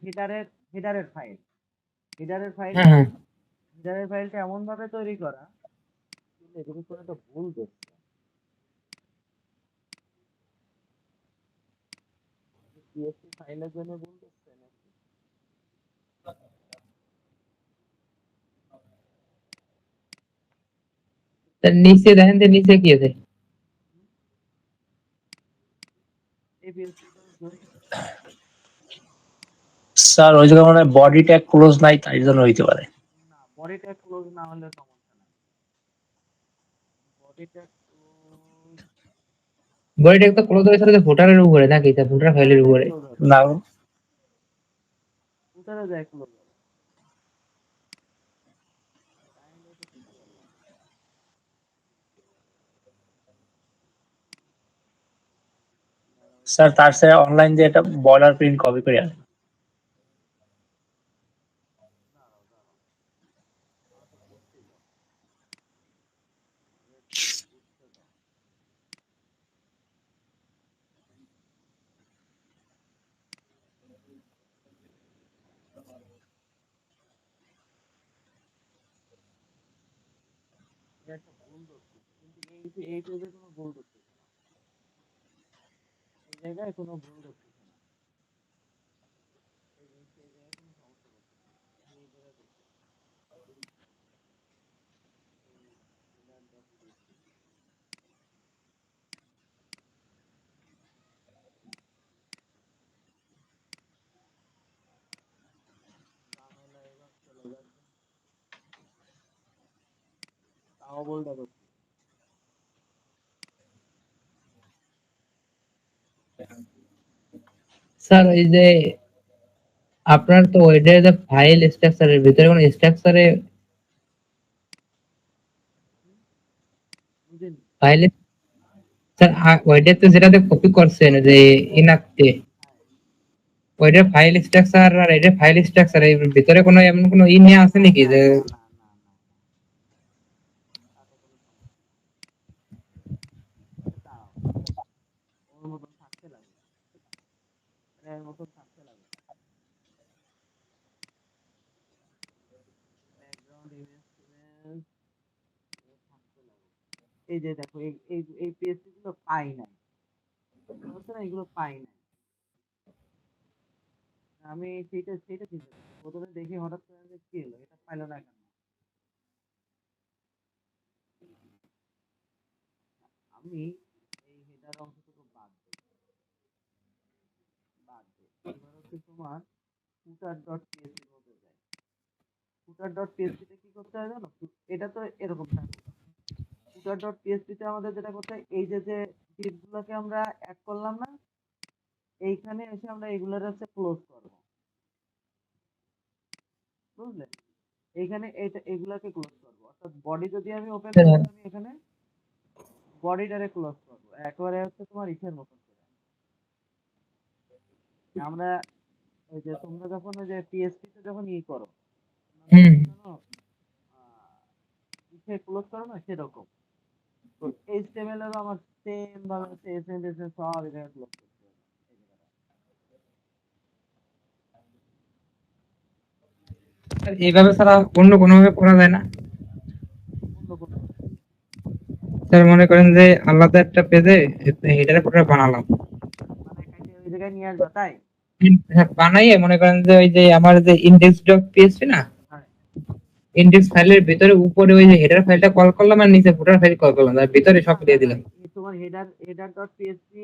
হেডারের ফাইল। হেডারের হ্যাঁ ফাইলটা হ্যাঁ হেডারের ফাইলটা এমন ভাবে তৈরি করা, এটার কোনো একটা ভুল করছে। পিএসপি ফাইলের জন্য ভুল করছে নাকি? তার নিচে দেখেন যে নিচে কি আছে। এই পিএসপি স্যার ওই জায়গায় মানে বডি ট্যাগ ক্লোজ নাই, তাই জন্য হইতে পারে। না, বডিটা ক্লোজ না হলে সমস্যা নাই। বডিটা ক্লোজ, বডিটা তো ক্লোজ হয়েছে ভোটারের উপরে নাকি, তা ভোটার ফুটারে ফাইলের যায় উপরে। ক্লোজ হবে, না ফুটারে যায় ক্লোজ হবে। কাইন্ড এটা চেষ্টা করলাম। স্যার, তার সাথে অনলাইন দিয়ে একটা বর্ডার প্রিন্ট কপি করে আনেন। দাঁড়াও দাঁড়াও, আমাকে করতে দাও, করতে দাও। এটা একটা ভুল করছি, কিন্তু এই পেজে কোনো ভুল করতেছে না, এই জায়গায় কোনো ভুল করতেছে না, এই জায়গায় কোনো সমস্যা করতেছে না। আমি এই জায়গায় করতেছি এই header dot PHP ঝামেলা এবার চলে যাচ্ছে, তাও ভুলটা করছি। স্যার এই যে আপনার তো ওইটার যে ফাইল স্ট্রাকচারের ভিতরে কোনো স্ট্রাকচারে বুঝিনি। ফাইলে, স্যার ওইটা তো যেটাতে কপি করছেন যে ইনাকতে, হ্যাঁ, ওইটার ফাইল স্ট্রাকচার আর এটা ফাইল স্ট্রাকচার এর ভিতরে কোনো এমন কোনো ই নিয়ে আছে না নাকি না যে। না না না না না, তাতে কোনো সমস্যা নেই। দাঁড়াও, ওর মতন থাকতে লাগবে, এর মতন থাকতে লাগবে, ব্যাকগ্রাউন্ড ইমেজ ইমেজ থাকতে লাগবে। এই যে দেখো এই পিএসপি গুলো পাই নাই, বুঝতে পারছো না, এগুলো পাই নাই। আমি সেইটা চিন্তা করছি, প্রথমে দেখি হঠাৎ করে যে কি হলো, এটা পাইলো না কেন। আমি এই হেডার অংশটুকু বাদ দিই। এবার হচ্ছে তোমার ফুটার ডট পিএসপি মধ্যে যায়। ফুটার ডট পিএসপি তে কি করতে হয় জানো? এটা তো এরকম থাকবে। ফুটার ডট পিএসপি তে আমাদের যেটা করতে হয়, এই যে যে div গুলোকে আমরা অ্যাড করলাম না, এইখানে এসে আমরা এগুলোর হচ্ছে ক্লোজ করব, বুঝলে? এইখানে এগুলাকে ক্লোজ করব, অর্থাৎ বডি যদি আমি ওপেন করি, আমি এখানে বডিটারে ক্লোজ করব একবারে হচ্ছে তোমার ইসের মতন করে। আমরা ওই যে তোমরা যখন ওই যে পিএসপি তে যখন ই করো, নামটা হুম কি জানো? লিখে ক্লোজ করো না সেরকম। তো এইচটিএমএল এর আমার সেম ভাবে হচ্ছে এসএনএস সব এখানে ক্লোজ করতে হবে। স্যার এইভাবে ছাড়া অন্য কোনোভাবে করা যায় না? অন্য কোনো স্যার মনে করেন যে আলাদা একটা পেজে হেডার ফুটার বানালাম, মানে কাইটে ওই জায়গায় নিয়ে আসবা তাই? হ্যাঁ, বানাইয়ে মনে করেন যে ওই যে আমার যে ইন্ডেক্স ডট পিএইচপি না, হ্যাঁ ইন্ডেক্স ফাইলের ভিতরে উপরে ওই যে হেডার ফাইলটা কল করলাম আর নিচে ফুটার ফাইল কল করলাম, আর ভিতরে না সব না দিয়ে না দিলাম। এই তোমার হেডার ডট পিএইচপি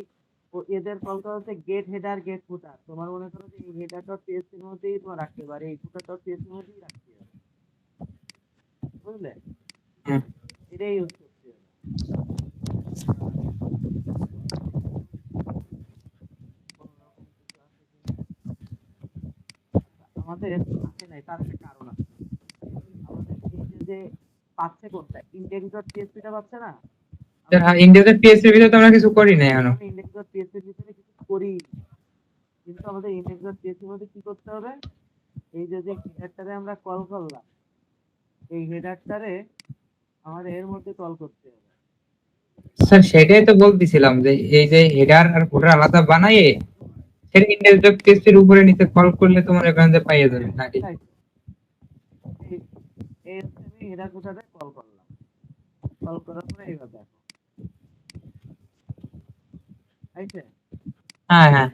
ও এদের কল করা হচ্ছে গেট হেডার গেট ফুটার। তোমার মনে করো যে এই হেডার ডট পিএইচপি এর মধ্যেই তোমার রাখতে পারে, এই ফুটার ডট পিএইচপি এর মধ্যেই রাখতে হবে, বুঝলে? হুম। এটাই ইউজ করতে হবে। কোনোরকম কিছু আছে কিনা আমাদের আসে নাই, তার একটা কারণ আছে। আমাদের এই যে পাচ্ছে কোনটা ইন্ডেক্স ডট পিএইচপিটা পাচ্ছে না, স্যার আমরা হ্যাঁ, কিন্তু ইন্ডেক্সের পিএইচপির ভিতরে তো আমরা কিছু করি না এখনো। আমরা ইন্ডেক্স ডট পিএইচপির ভিতরে কিছু করি, কিন্তু আমাদের ইন্ডেক্স ডট পিএইচপির মধ্যে কি করতে হবে, এই যে হেডারটারে আমরা কল করলাম, এই হেডারটারে আমাদের এর মধ্যে কল করতে হবে। স্যার সেটাই তো বলতেছিলাম যে এই যে হেডার আর ফুটার আলাদা বানাইয়ে সেটা ইন্ডেক্স ডট পিএইচপির উপরে নিচে কল করলে তো মনে করেন যে পাইয়ে যাবে নাকি? তাই তো? এই এই হচ্ছে আমি হেডার ফুটারে কল করলাম, কল করার পরে এইভাবে দেখো আইছে, হ্যাঁ হ্যাঁ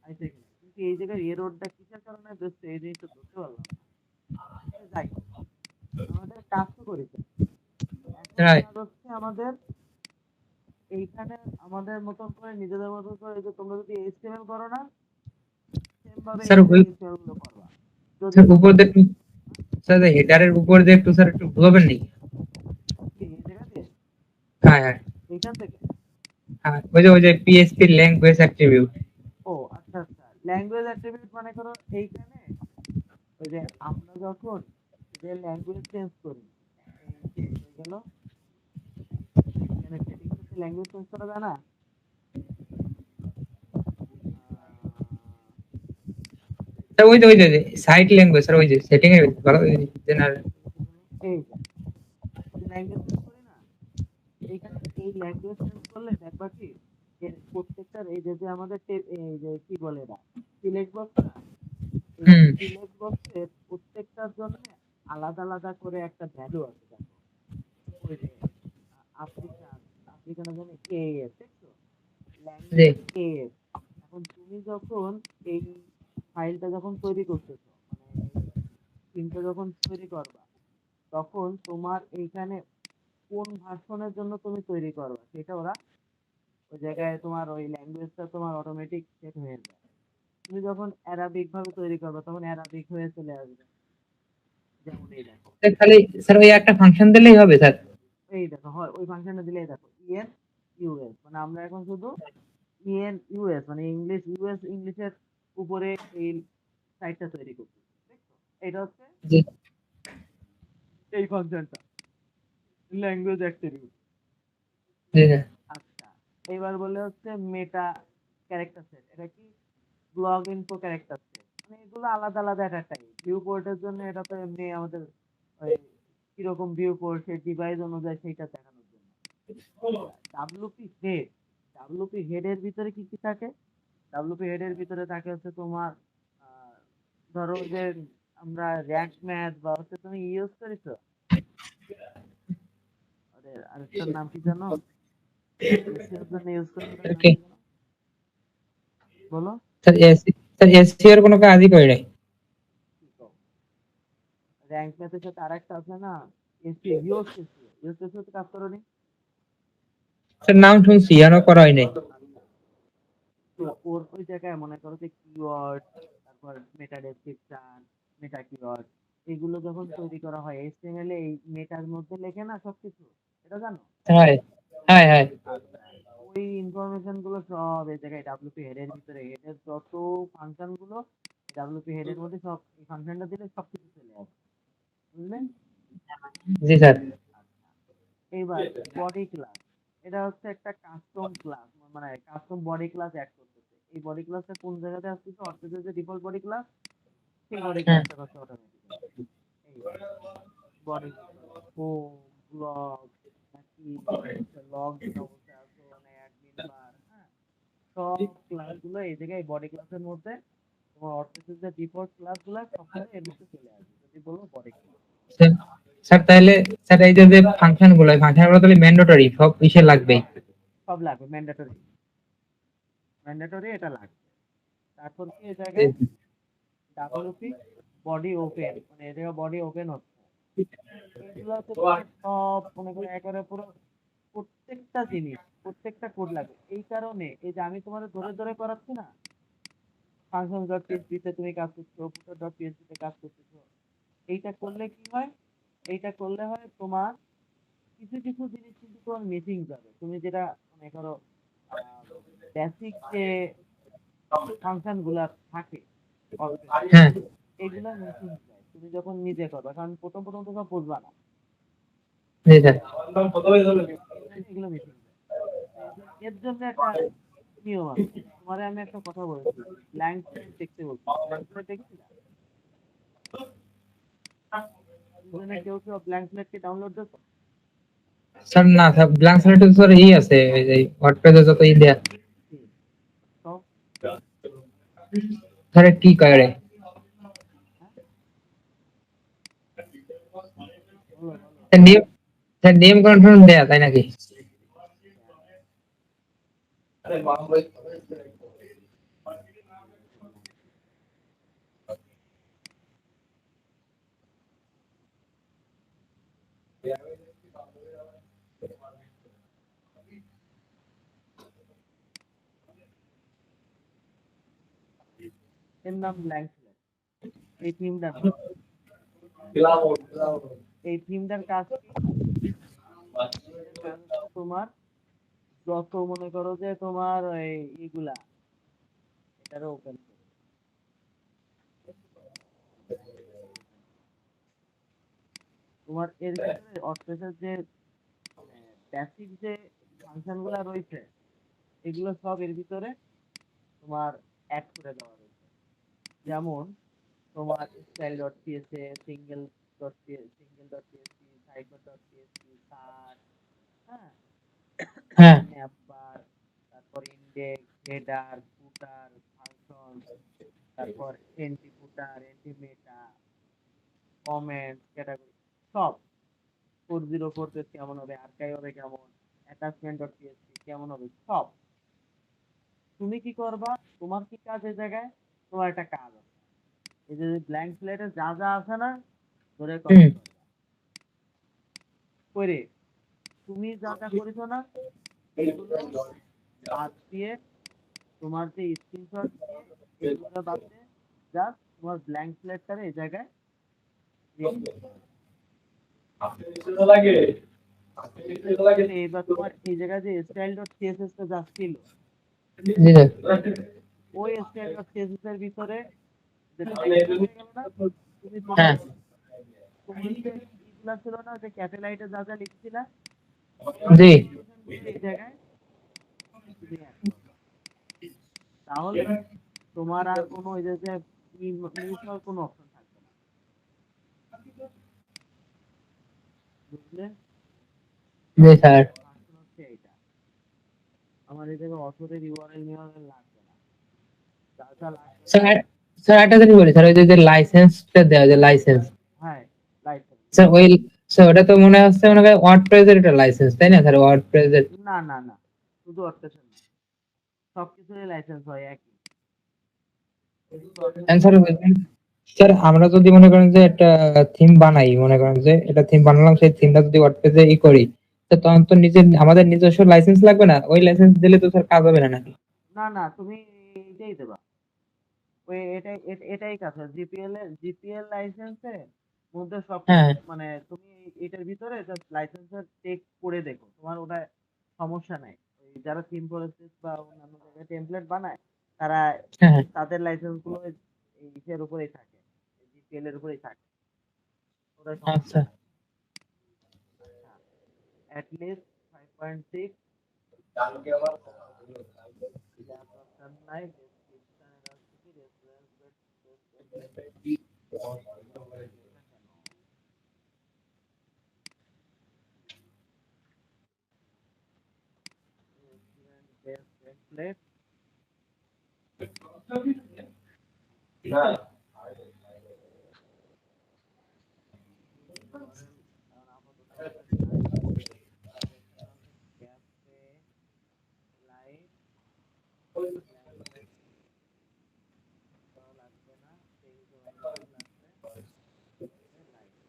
আইছে কিনা, কিন্তু এই জায়গায় এররটা কিসের কারণে দিচ্ছে এই জিনিসটা ধরতে পারলাম না। আচ্ছা, যাই হোক, আমাদের কাজ তো করেছে, এখন রাইট। কাজ হচ্ছে আমাদের এইখানে আমাদের মতন করে নিজেদের মতন করে, এই যে তোমরা যদি এইচটিএমএল করো না, সেম ভাবে স্যার এইখানে ওই এইচটিএমএল গুলো করবা। যদি স্যার উপর তোমার দিয়ে একটু, স্যার হেডারের উপর দিয়ে একটু স্যার একটু ঘুরাবেন নাকি? কি এই জায়গা দিয়ে হ্যাঁ হ্যাঁ এইখান থেকে, হ্যাঁ, ওই যে পিএইচপি ল্যাঙ্গুয়েজ অ্যাট্রিবিউট। ও আচ্ছা আচ্ছা, ল্যাঙ্গুয়েজ অ্যাট্রিবিউট মানে করো এইখানে ওই যে আমরা যখন যে ল্যাঙ্গুয়েজ চেঞ্জ করি, এই যে হয়ে গেল এখানে সেটিংস হচ্ছে ল্যাঙ্গুয়েজ চেঞ্জ করা যায় না, স্যার ওই যে সাইট ল্যাঙ্গুয়েজ, স্যার ওই যে সেটিং এর ভালো জেনারেল। এই যে ল্যাঙ্গুয়েজ চেঞ্জ করি না, এইখানে এই ল্যাঙ্গুয়েজ চেঞ্জ করলে দেখবা কি এর প্রত্যেকটার এই যে আমাদের এই যে কি বলে এটা সিলেক্ট বক্স না, এই হুম। সিলেক্ট বক্সের প্রত্যেকটার জন্য আলাদা আলাদা করে একটা ভ্যালু আছে দেখো, ওই যে আফ্রিকান আফ্রিকানের জন্য এএস দেখছো, জি। Language as. এখন তুমি যখন এই ফাইলটা যখন তৈরি করতেছো, মানে এই স্ক্রিনটা যখন তৈরি করবা, তখন তোমার এইখানে কোন ভার্সনের জন্য তুমি তৈরি করবা সেটা ওরা ওই জায়গায় তোমার ওই ল্যাঙ্গুয়েজটা তোমার অটোমেটিক সেট হয়ে যায়। তুমি যখন অ্যারাবিক ভাবে তৈরি করবে তখন অ্যারাবিক হয়ে চলে আসবে, যেমন এই দেখো, স্যার খালি স্যার ওই একটা ফাংশন দিলেই হবে স্যার? এই দেখো হয় ওই ফাংশনটা দিলেই দেখো ইএন ইউএস, মানে আমরা এখন শুধু ইএন ইউএস মানে ইংলিশ ইউএস ইংলিশের উপরে এই সাইটটা তৈরি করছি, দেখছো? এটা হচ্ছে জি এই ফাংশনটা ল্যাঙ্গুয়েজ অ্যাট্রিবিউট। জি স্যার। আচ্ছা, এবার বলে হচ্ছে মেটা ক্যারেক্টার সেট, এটা কি ব্লগ ইনফো ক্যারেক্টার সেট, মানে এগুলো আলাদা আলাদা একটা টাইপ। ভিউ পোর্টের জন্য এটা তো এমনি আমাদের ওই কিরকম ভিউ পোর্ট সেই ডিভাইস অনুযায়ী সেইটা দেখানোর জন্য। আচ্ছা, ডাব্লুপি হেড, ডাব্লুপি হেড এর ভিতরে কি কি থাকে, ডাব্লুপি হেড এর ভিতরে থাকে হচ্ছে তোমার আহ, ধরো যে আমরা র্যাঙ্ক ম্যাচ বা হচ্ছে তুমি ইউজ করেছো, আরে আরেকটার নাম কি জানো, এসিওর জন্য ইউজ করে ওটার নাম ওকে কি জানো বলো, স্যার স্যার এসসিও এর কোনো কাজই করি নাই। কি কও? র্যাঙ্ক ম্যাচের সাথে আরেকটা আছে না, SEO US SEO, US SEO তে কাজ করোনি? স্যার নাম শুনছি, এখনো করা হয় নাই। আচ্ছা, তো ওর ওই জায়গায় মনে করো যে কিওয়ার্ড, তারপর মেটা ডেসক্রিপশন, মেটা কিওয়ার্ড, এগুলো যখন তৈরি করা হয় এইচটিএমএল এ এই মেটার মধ্যে লেখে না সবকিছু, এটা জানো? হ্যাঁ হ্যাঁ হ্যাঁ। আচ্ছা, ওই ইনফরমেশন গুলো সব এই জায়গায় ডাব্লিউপি হেড এর ভিতরে, হেডের যত ফাংশন গুলো ডাব্লিউপি হেড এর মধ্যে সব এই ফাংশনটা দিলে সবকিছু চলে আসবে, বুঝলেন? জি স্যার। আচ্ছা, এইবার বডি ক্লাস, এটা হচ্ছে একটা কাস্টম ক্লাস, মানে কাস্টম বডি ক্লাস অ্যাড করতেছে। এই বডি ক্লাসটা কোন জায়গাতে আসতেছে, অর্থের যে ডিফল্ট বডি ক্লাস সেই বডি হুম। ক্লাসটা হচ্ছে অটোমেটিক্যালি এই বডি হোম ব্লগ নাকি লগ দিন অবস্থায় আছো মানে অ্যাডমিন বার, হ্যাঁ, সব ক্লাসগুলো এই জায়গায় বডি ক্লাসের মধ্যে তোমার অর্থের যে ডিফল্ট ক্লাসগুলো সবগুলো এর ভিতরে চলে আসবে যদি বলো বডি ক্লাস। স্যার স্যার তাহলে স্যার এই যে ফাংশন গুলো তাহলে ম্যান্ডেটরি সব ইসে লাগবেই। সব লাগবে, ম্যান্ডেটরি, ম্যান্ডেটরি এটা লাগবে। তারপর কি এই জায়গায় ডাব্লিউপি বডি ওপেন, মানে এই জায়গায় বডি ওপেন হচ্ছে, এইগুলো হচ্ছে তোমার সব মনে করো একেবারে পুরো প্রত্যেকটা জিনিস, প্রত্যেকটা কোড লাগবে। এই কারণে এই যে আমি তোমাদের ধরে ধরে করাচ্ছি না, ফাংশন ডট পিএইচপি তে তুমি কাজ করছো, ফুটার ডট পিএইচপি তে কাজ করতেছো, এইটা করলে কি হয়, এইটা করলে হয় তোমার কিছু কিছু জিনিস কিন্তু তোমার মিসিং যাবে। তুমি যেটা মনে করো বেসিক যে ফাংশন গুলা থাকে Office এ, হ্যাঁ এগুলা মিসিং যায় তুমি যখন নিজে করবে, কারণ প্রথম প্রথম তো সব বুঝবা না, জি স্যার। এই জন্য এগুলো মিসিং যায়। এর জন্য একটা নিয়ম আছে। তোমারে আমি একটা কথা বলেছিলাম, ব্ল্যাঙ্ক স্লেট দেখতে বলছি, ব্ল্যাঙ্ক স্লেট দেখছিলা? দুজনে কেউ কেউ ব্ল্যাঙ্ক স্লেট কি ডাউনলোড করছো? স্যার না স্যার ব্ল্যাঙ্ক স্লেটে স্যার আছে ওই যে ওয়ার্ডপ্রেসে যত দেয়া হুম, তো স্যার কি করে হ্যাঁ, বলো বলো। নেম স্যার নেম কনফার্ম দেয়া তাই নাকি? এর নাম ব্ল্যাঙ্ক স্লেট, এই থিমটার নাম। এই থিমটার কাজ কি? এটার কাজ হচ্ছে তোমার যত মনে করো যে তোমার এই ইগুলা এটারও ওপেন করো, তোমার এর ভিতরে অর্থের যে বেসিক যে ফাংশন গুলা রয়েছে এগুলো সব এর ভিতরে তোমার অ্যাড করে দেওয়া রয়েছে। যেমন তোমার style dot PSA, single dot PHP, cipher dot PHP, sir, হ্যাঁ, হ্যাঁ ম্যাপ বার, তারপর ইন্ডেক্স, হেডার, ফুটার, ফাংশন, তারপর entry footer, entry meta, comment, category, সব 404 পেজ কেমন হবে, আর্কাইভ হবে কেমন, অ্যাটাচমেন্ট ডট পিএসপি কেমন হবে, সব তুমি কি করবা, তোমার কি কাজ এই জায়গায়, তোমার একটা কাজ আছে, এই যে ব্ল্যাঙ্ক স্লেটে যা যা আছে না ধরে হুম কপি করবা, করে তুমি যা যা করেছো না এগুলো বাদ দিয়ে, তোমার যে স্ক্রিনশট দিয়ে এগুলো বাদ দিয়ে জাস্ট তোমার ব্ল্যাঙ্ক স্লেটটারে এই জায়গায় রেখে দিতে হবে। এইবার তোমার এই জায়গায় যে স্টাইল ডট সিএসএস টা যা ছিল, জি স্যার। ওই স্টাইল ডট সিএসএস এর ভিতরে যে টাইটেল হয়ে গেল না, তুমি তোমার হ্যাঁ তোমার যে ইগুলা ছিল না যে ক্যাটেলাইটে যা যা লিখছিলা, জি এক্সটেনশন গুলো এই জায়গায় তুমি add করো। তাহলে তোমার আর কোনো ওই যে যে মিউট হওয়ার কোনো অপশন থাকবে না, বুঝলে? জি স্যার। ফাংশন হচ্ছে এইটা। আমার এই জায়গায় অথরের ইউআরএল মিউআরএল লাগবে না, যা যা লাগবে, স্যার স্যার একটা জিনিস বলি স্যার, ওই যে লাইসেন্সটা দেওয়া যে লাইসেন্স হ্যাঁ, লাইসেন্স, স্যার ওই স্যার ওটা তো মনে হচ্ছে মনে হয় ওয়ার্ডপ্রেসের একটা লাইসেন্স তাই না স্যার? ওয়ার্ডপ্রেসের না না না, শুধু অর্থের না, সবকিছুরই লাইসেন্স হয় একই, শুধু অর্থের স্যার স্যার আমরা যদি মনে করেন যে একটা থিম বানাই, মনে করেন যে এটা থিম বানালাম, সেই থিমটা যদি ওয়ার্ডপ্রেসে করি, তো তখন তো আমাদের নিজস্ব লাইসেন্স লাগবে না? ওই লাইসেন্স দিলে তো স্যার কাজ হবে না নাকি? না না, তুমি এইটাই দেবা, ওই এটাই এটাই কাজ, জিপিএল লাইসেন্সের মধ্যে সবকিছু, হ্যাঁ মানে তুমি এটার ভিতরে জাস্ট লাইসেন্সের চেক করে দেখো, তোমার ওটা সমস্যা নাই। ওই যারা থিম প্রসেস বা অন্যান্য জায়গায় টেমপ্লেট বানায় তারা হ্যাঁ হ্যাঁ। তাদের লাইসেন্স গুলো এই ইসের উপরেই থাকে, জিপিএল এর উপরেই থাকে, ওটা সমস্যা আচ্ছা নাই। আচ্ছা, অ্যাট লিস্ট 5.6 গ্যাপ অপশন নাই, ডেসক্রিপশন এর আছে কি রেফারেন্স, টেমপ্লেট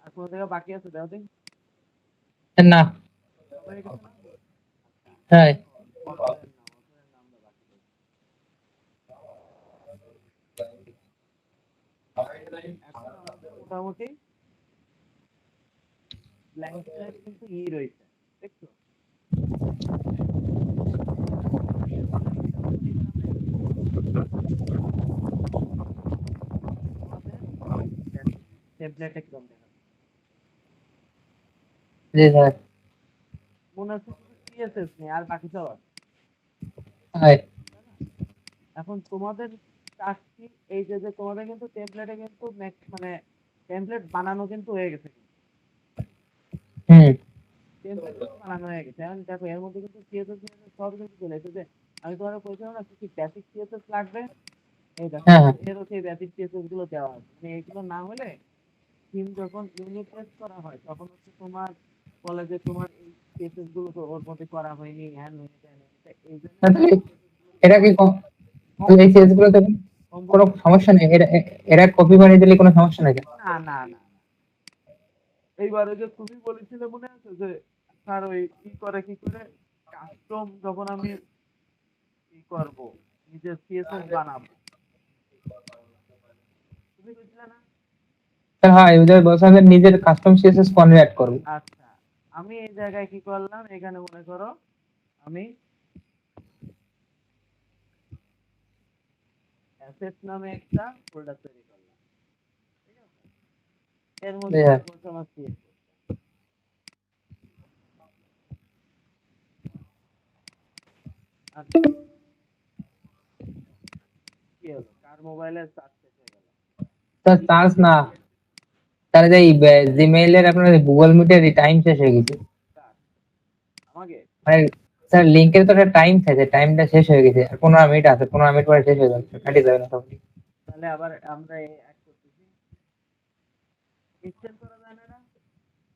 আর কোনো জায়গা বাকি আছে দাও দিন না, হয়ে গেছে না হ্যাঁ অথরের নাম দাও বাকি এখন আমাদের মোটামুটি ব্ল্যাঙ্ক স্ল্যাট কিন্তু রয়েছে দেখছো টেমপ্লেটে কিরকম দেখা জি স্যার। মনে হচ্ছে শুধু সিএসএস নেই আর বাকি সব আছে হ্যাঁ এখন তোমাদের কাজটি এই যে তোমাদের কিন্তু টেমপ্লেটে কিন্তু মানে টেমপ্লেট বানানো কিন্তু হয়ে গেছে হুম টেমপ্লেট কিন্তু বানানো হয়ে গেছে এখন দেখো এর মধ্যে কিন্তু সিএসএস সব কিছু চলে এসেছে আমি তোমার বলছিলাম না কি বেসিক সিএসএস লাগবে এই দেখো হ্যাঁ হ্যাঁ এর হচ্ছে বেসিক সিএসএস গুলো দেওয়া আছে মানে এগুলো না হলে থিম যখন ইউনিট টেস্ট করা হয় তখন হচ্ছে তোমার বলে যে তোমার এই সিএসএস গুলো তো ওর মধ্যে করা হয়নি হ্যান হয়নি ত্যান হয়নি। তা এই জন্য তাহলে এটা কি এই সিরিজ গুলোতে কোনো সমস্যা নেই? এরা কপি বানিয়ে দিলে কোনো সমস্যা নেই? না না না এইবারে যে তুমি বলেছিলে মনে আছে যে স্যার ওই কি করে কাস্টম যখন আমি করব নিজের সিএসএস বানাবো তুমি বুঝলে না হ্যাঁ, ইউজার বলছে যে নিজের কাস্টম সিএসএস কনভার্ট করব। আচ্ছা আমি এই জায়গায় কি করলাম এখানে মনে করো আমি অ্যাসেট নামে একটা ফোল্ডার তৈরি করলাম ঠিক আছে এর মধ্যে হ্যাঁ বলছে আমার সিএসএস আচ্ছা কি হলো কার মোবাইলের চার্জ শেষ হয়ে গেল স্যার চান্স না, তার যে জিমেইলের আপনার গুগল মিটের টাইম শেষ হয়ে গেছে। কার আমাকে মানে স্যার লিংকের তো একটা টাইম থাকে, টাইমটা শেষ হয়ে গেছে, আর 15 মিনিট আছে, 15 মিনিট পরে শেষ হয়ে যাচ্ছে, কাটি যাবে না সব। তাহলে আবার আমরা অ্যাড করতেছি এক্সটেন্ড করা যায় না এটা?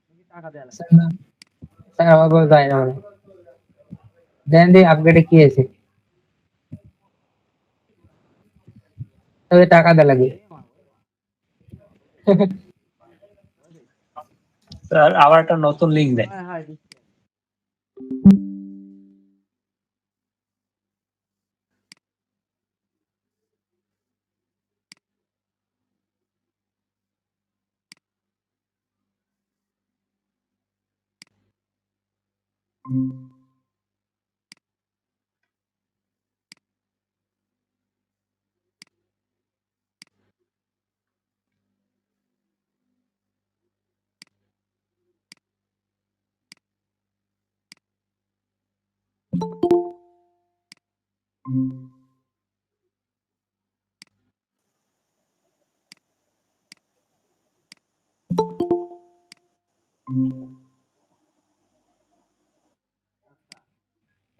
নাকি টাকা দেওয়া লাগে স্যার না, স্যার আমার কোনো যায় না, মানে দেন দিয়ে আপগ্রেডে কি আছে, তবে টাকা দেওয়া লাগে। এ মা গো, স্যার আবার একটা নতুন লিঙ্ক দেন। হ্যাঁ হ্যাঁ দিচ্ছি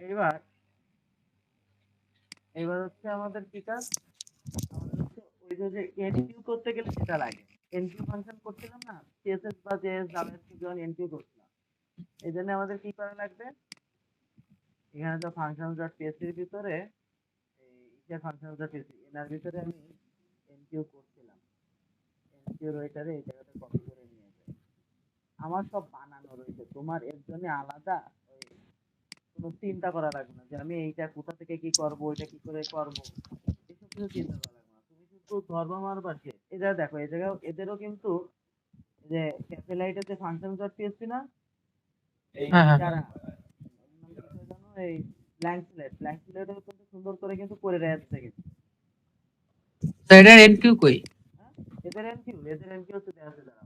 এবার এবার হচ্ছে আমাদের কি কাজ আমাদের হচ্ছে ওই যে এনকিউ করতে গেলে যেটা লাগে এনকিউ ফাংশন করছিলাম না সিএসএস বা জেএস জাভাস্ক্রিপ্ট যখন এনকিউ করছিলাম এই জন্য আমাদের কি করা লাগবে এখানে তো ফাংশন ডট পিএসপির ভিতরে এই যে ফাংশন ডট পিএসপি এনার ভিতরে আমি এনকিউ করছিলাম এনকিউ ওইটারে এই জায়গাতে কপি করে নিয়ে যাই আমার সব বানানো রয়েছে তোমার এর জন্য আলাদা ওই কোনো চিন্তা করা লাগবে না যে আমি এইটা কোথা থেকে কি করব ওইটা কি করে করব এসব কিছু চিন্তা করা লাগবে না তুমি শুধু ধর্ম মারবার শেষ এই জায়গায় দেখো এই জায়গায় এদেরও কিন্তু এই যে ক্যাপেলাইটের যে ফাংশন ডট পিএসপি না হ্যাঁ হ্যাঁ যারা নাম কি করে জানো এই ব্ল্যাঙ্ক স্লেটও কিন্তু সুন্দর করে কিন্তু করে রেখেছে কিন্তু স্যার এটার এনকিউ কই? হ্যাঁ এদের এনকিউ হচ্ছে দেওয়া আছে যারা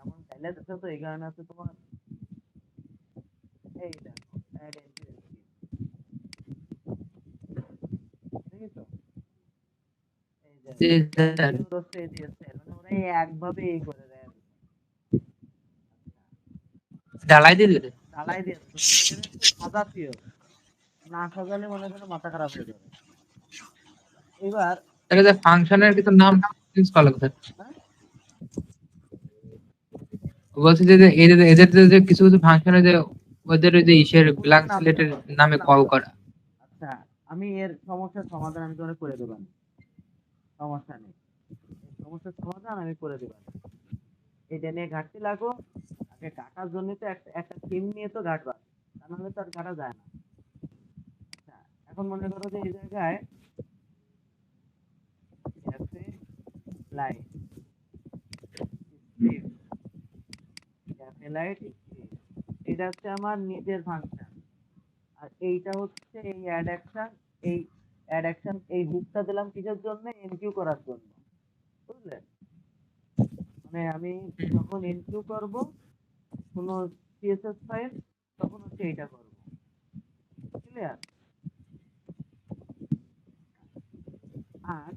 এমন চাইলে দেখো তো এই কারণে আছে তোমার এই দেখো অ্যাড এনকিউ দেখেছো এই যে জি স্যার, এনকিউ হচ্ছে এই যে style, মানে ওরা একভাবে এই করে রেখেছে ঢালাই দিয়ে দিলে। ঢালাই দিয়েছে তোমার এখানে একটু সাজাতে হবে না সাজালে মনে করো মাথা খারাপ হয়ে যাবে। এবার তাহলে যে ফাংশনের কিছু নাম চেঞ্জ করা লাগবে। হ্যাঁ, বলছি যে এদের যে কিছু কিছু ফাংশনে যে ওদের ওই যে ইসের ওদের ব্ল্যাঙ্ক নাম স্লেটের দেওয়া, নামে নাম কল দেওয়া। করা। আচ্ছা, আমি এর সমস্যার সমাধান আমি তোমাকে করে দেব। সমস্যা নেই, এই সমস্যার সমাধান আমি করে দেব। এটা নিয়ে ঘাটতি লাগো, আগে কাটার জন্য তো একটা একটা থিম নিয়ে তো ঘাটবা, তা নাহলে তো আর কাটা যায় না। আচ্ছা, এখন মনে করো যে এই জায়গায় cafe light script, cafe light script, এটা হচ্ছে আমার নিজের ফাংশন। আর এইটা হচ্ছে এই অ্যাড অ্যাকশন, এই অ্যাড অ্যাকশন এই হুকটা দিলাম কিসের জন্য? এনকিউ করার জন্য, বুঝলে? মানে আমি যখন এনকিউ করব কোনো সিএসএস ফাইল, তখন হচ্ছে এইটা করব। ক্লিয়ার? আর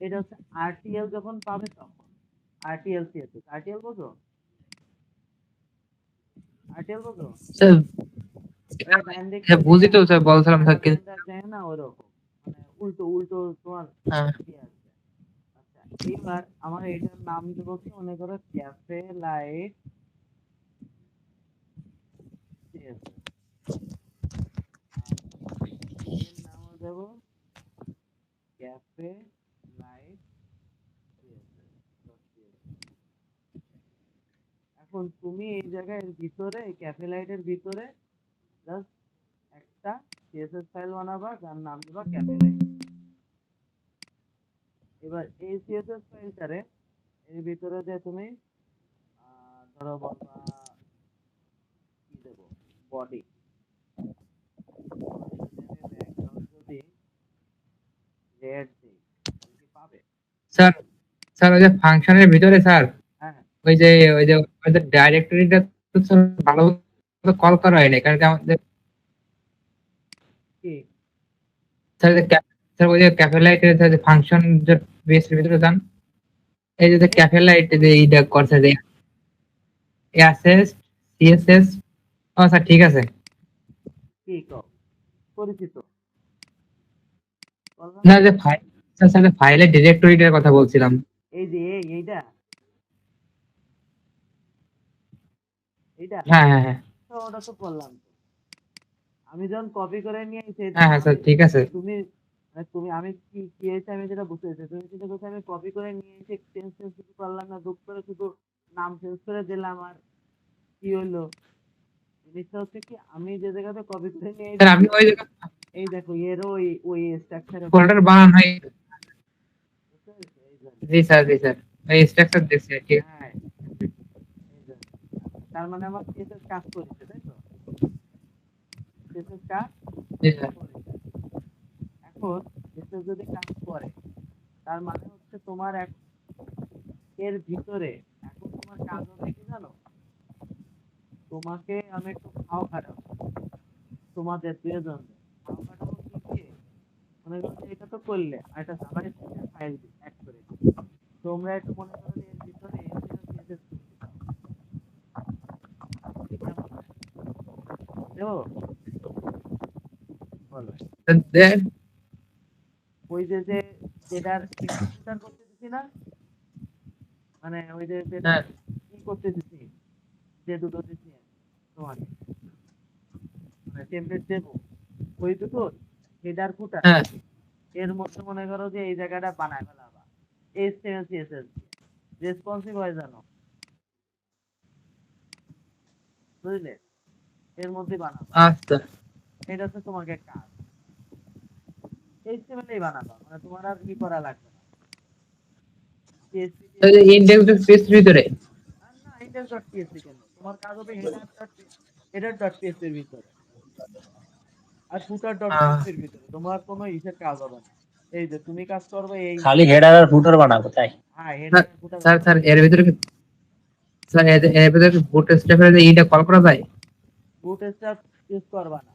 এটা হচ্ছে আরটিএল যখন পাবে তখন, আরটিএল সিএসএস, আরটিএল বোঝো? আরটিএল বোঝো? স্যার, ওই ডান দিক হ্যাঁ থেকে বুঝি তো স্যার, বলছিলাম স্যার কি। আলাদা যায় না ওরকম, মানে উল্টো উল্টো তোমার হ্যাঁ, ইয়ে আছে। আচ্ছা, এইবার আমার এটার নাম দেবো কি, মনে করো ক্যাফে লাইট সিএসএস। এর নাম দেবো ক্যাফে লাইট সিএসএস। এখন তুমি এই জায়গায় এর ভিতরে ক্যাফে লাইটের ভিতরে জাস্ট একটা সিএসএস ফাইল বানাবা, যার নাম দেবা ক্যাফে লাইট। এবার এই সিএসএস ফাইলটারে এর ভিতরে যে তুমি ধরো বলবা কি দেবো, বডি, ব্যাকগ্রাউন্ড যদি রেড দিই তাহলে কি পাবে? স্যার স্যার ওই যে ফাংশনের ভিতরে স্যার, হ্যাঁ, ওই যে ওই যে ডাইরেক্টরিটা তো স্যার ভালো কল করা হয় না, কারণ কি আমাদের কি স্যার স্যার ওই যে ক্যাফে লাইটের যে ফাংশন যে বেসের ভিতরে যান, এই যে এই ক্যাফে লাইট যে এইটা করছে যে অ্যাসেস সিএসএস। ও স্যার ঠিক আছে। কি কও, পরিচিত বললাম না না? যে ফাইল, স্যার স্যার ফাইলের ডিরেক্টরিটার কথা বলছিলাম। এই যে এইটা এইটা হ্যাঁ হ্যাঁ হ্যাঁ তো ওটা তো করলাম তো। আমি যখন কপি করে নিয়ে এসে হ্যাঁ হ্যাঁ স্যার ঠিক আছে। তুমি মানে তুমি আমি কি কি হয়েছে আমি যেটা বুঝতে পেরেছি, তুমি যেটা বলছো আমি কপি করে নিয়ে এসে চেঞ্জ চেঞ্জ কিছু করলাম না, দুঃখ করে শুধু নাম চেঞ্জ করে দিলাম, আর কি হইলো? জিনিসটা হচ্ছে কি, আমি যে জায়গাতে কপি করে নিয়ে স্যার এসেছি, আপনি ওই এই দেখো এর ওই স্ট্রাকচারে ফোল্ডার বানান হয়। এই জন্য। জি স্যার জি স্যার, ওই স্ট্রাকচার দেখছি আর কি। হ্যাঁ, এই জন্য। তার মানে আমার সিএসএস কাজ করেছে, তাই তো? সিএসএস কাজ জি স্যার। করেছে। এখন সিএসএস যদি কাজ করে, তার মানে হচ্ছে তোমার এর ভিতরে এখন তোমার কাজ হবে কি জানো? তোমাকে আমি একটু খাও খাটাবো, তোমাদের দুজন খাও খাটাবো কি দিয়ে? মনে করো যে এটা তো করলে আর একটা জাভা স্ক্রিপ্টের ফাইল অ্যাড করে দিই। তোমরা একটু মনে করো যে এর ভিতরে HTML CSS করতে দাও। কেমন হয়? দেবো? বলো। স্যার, দেন। ওই যে যেটার ইনপুটার করতে দিছি না, মানে ওই যে যেটা হ্যাঁ কি করতে দিছি, যে দুটো দিছি তোমাকে, মানে টেমপ্লেট দেবো, ওই দুটো হেডার ফুটার হ্যাঁ এর মধ্যে মনে করো যে এই জায়গাটা বানায় ফেলাবা HTML CSS দিয়ে, রেসপন্সিভ হয় জানো, বুঝলে? এর মধ্যে বানাবা, আচ্ছা। এটা হচ্ছে তোমাকে কাজ। HTML এই বানাবা, মানে তোমার আর কি করা লাগবে না, PHP ওই যে ইন্ডেক্স স্পেস ভিতরে। আর না, index.php কেন, তোমার কাজ হবে header.php এর ভিতরে আর আহ, footer.php এর ভিতরে, তোমার কোনো ইসের কাজ হবে না। এই যে তুমি কাজ করবে এই, খালি হেডার আর ফুটার বানাবো তাই? হ্যাঁ হেডার স্যার আর ফুটার স্যার বানাবে। স্যার, এর ভিতরে স্যার এর ভিতরে বুট স্ট্র্যাপের যে এইটা কল করা যায়? বুটস্ট্র্যাপ ইউজ করবা না,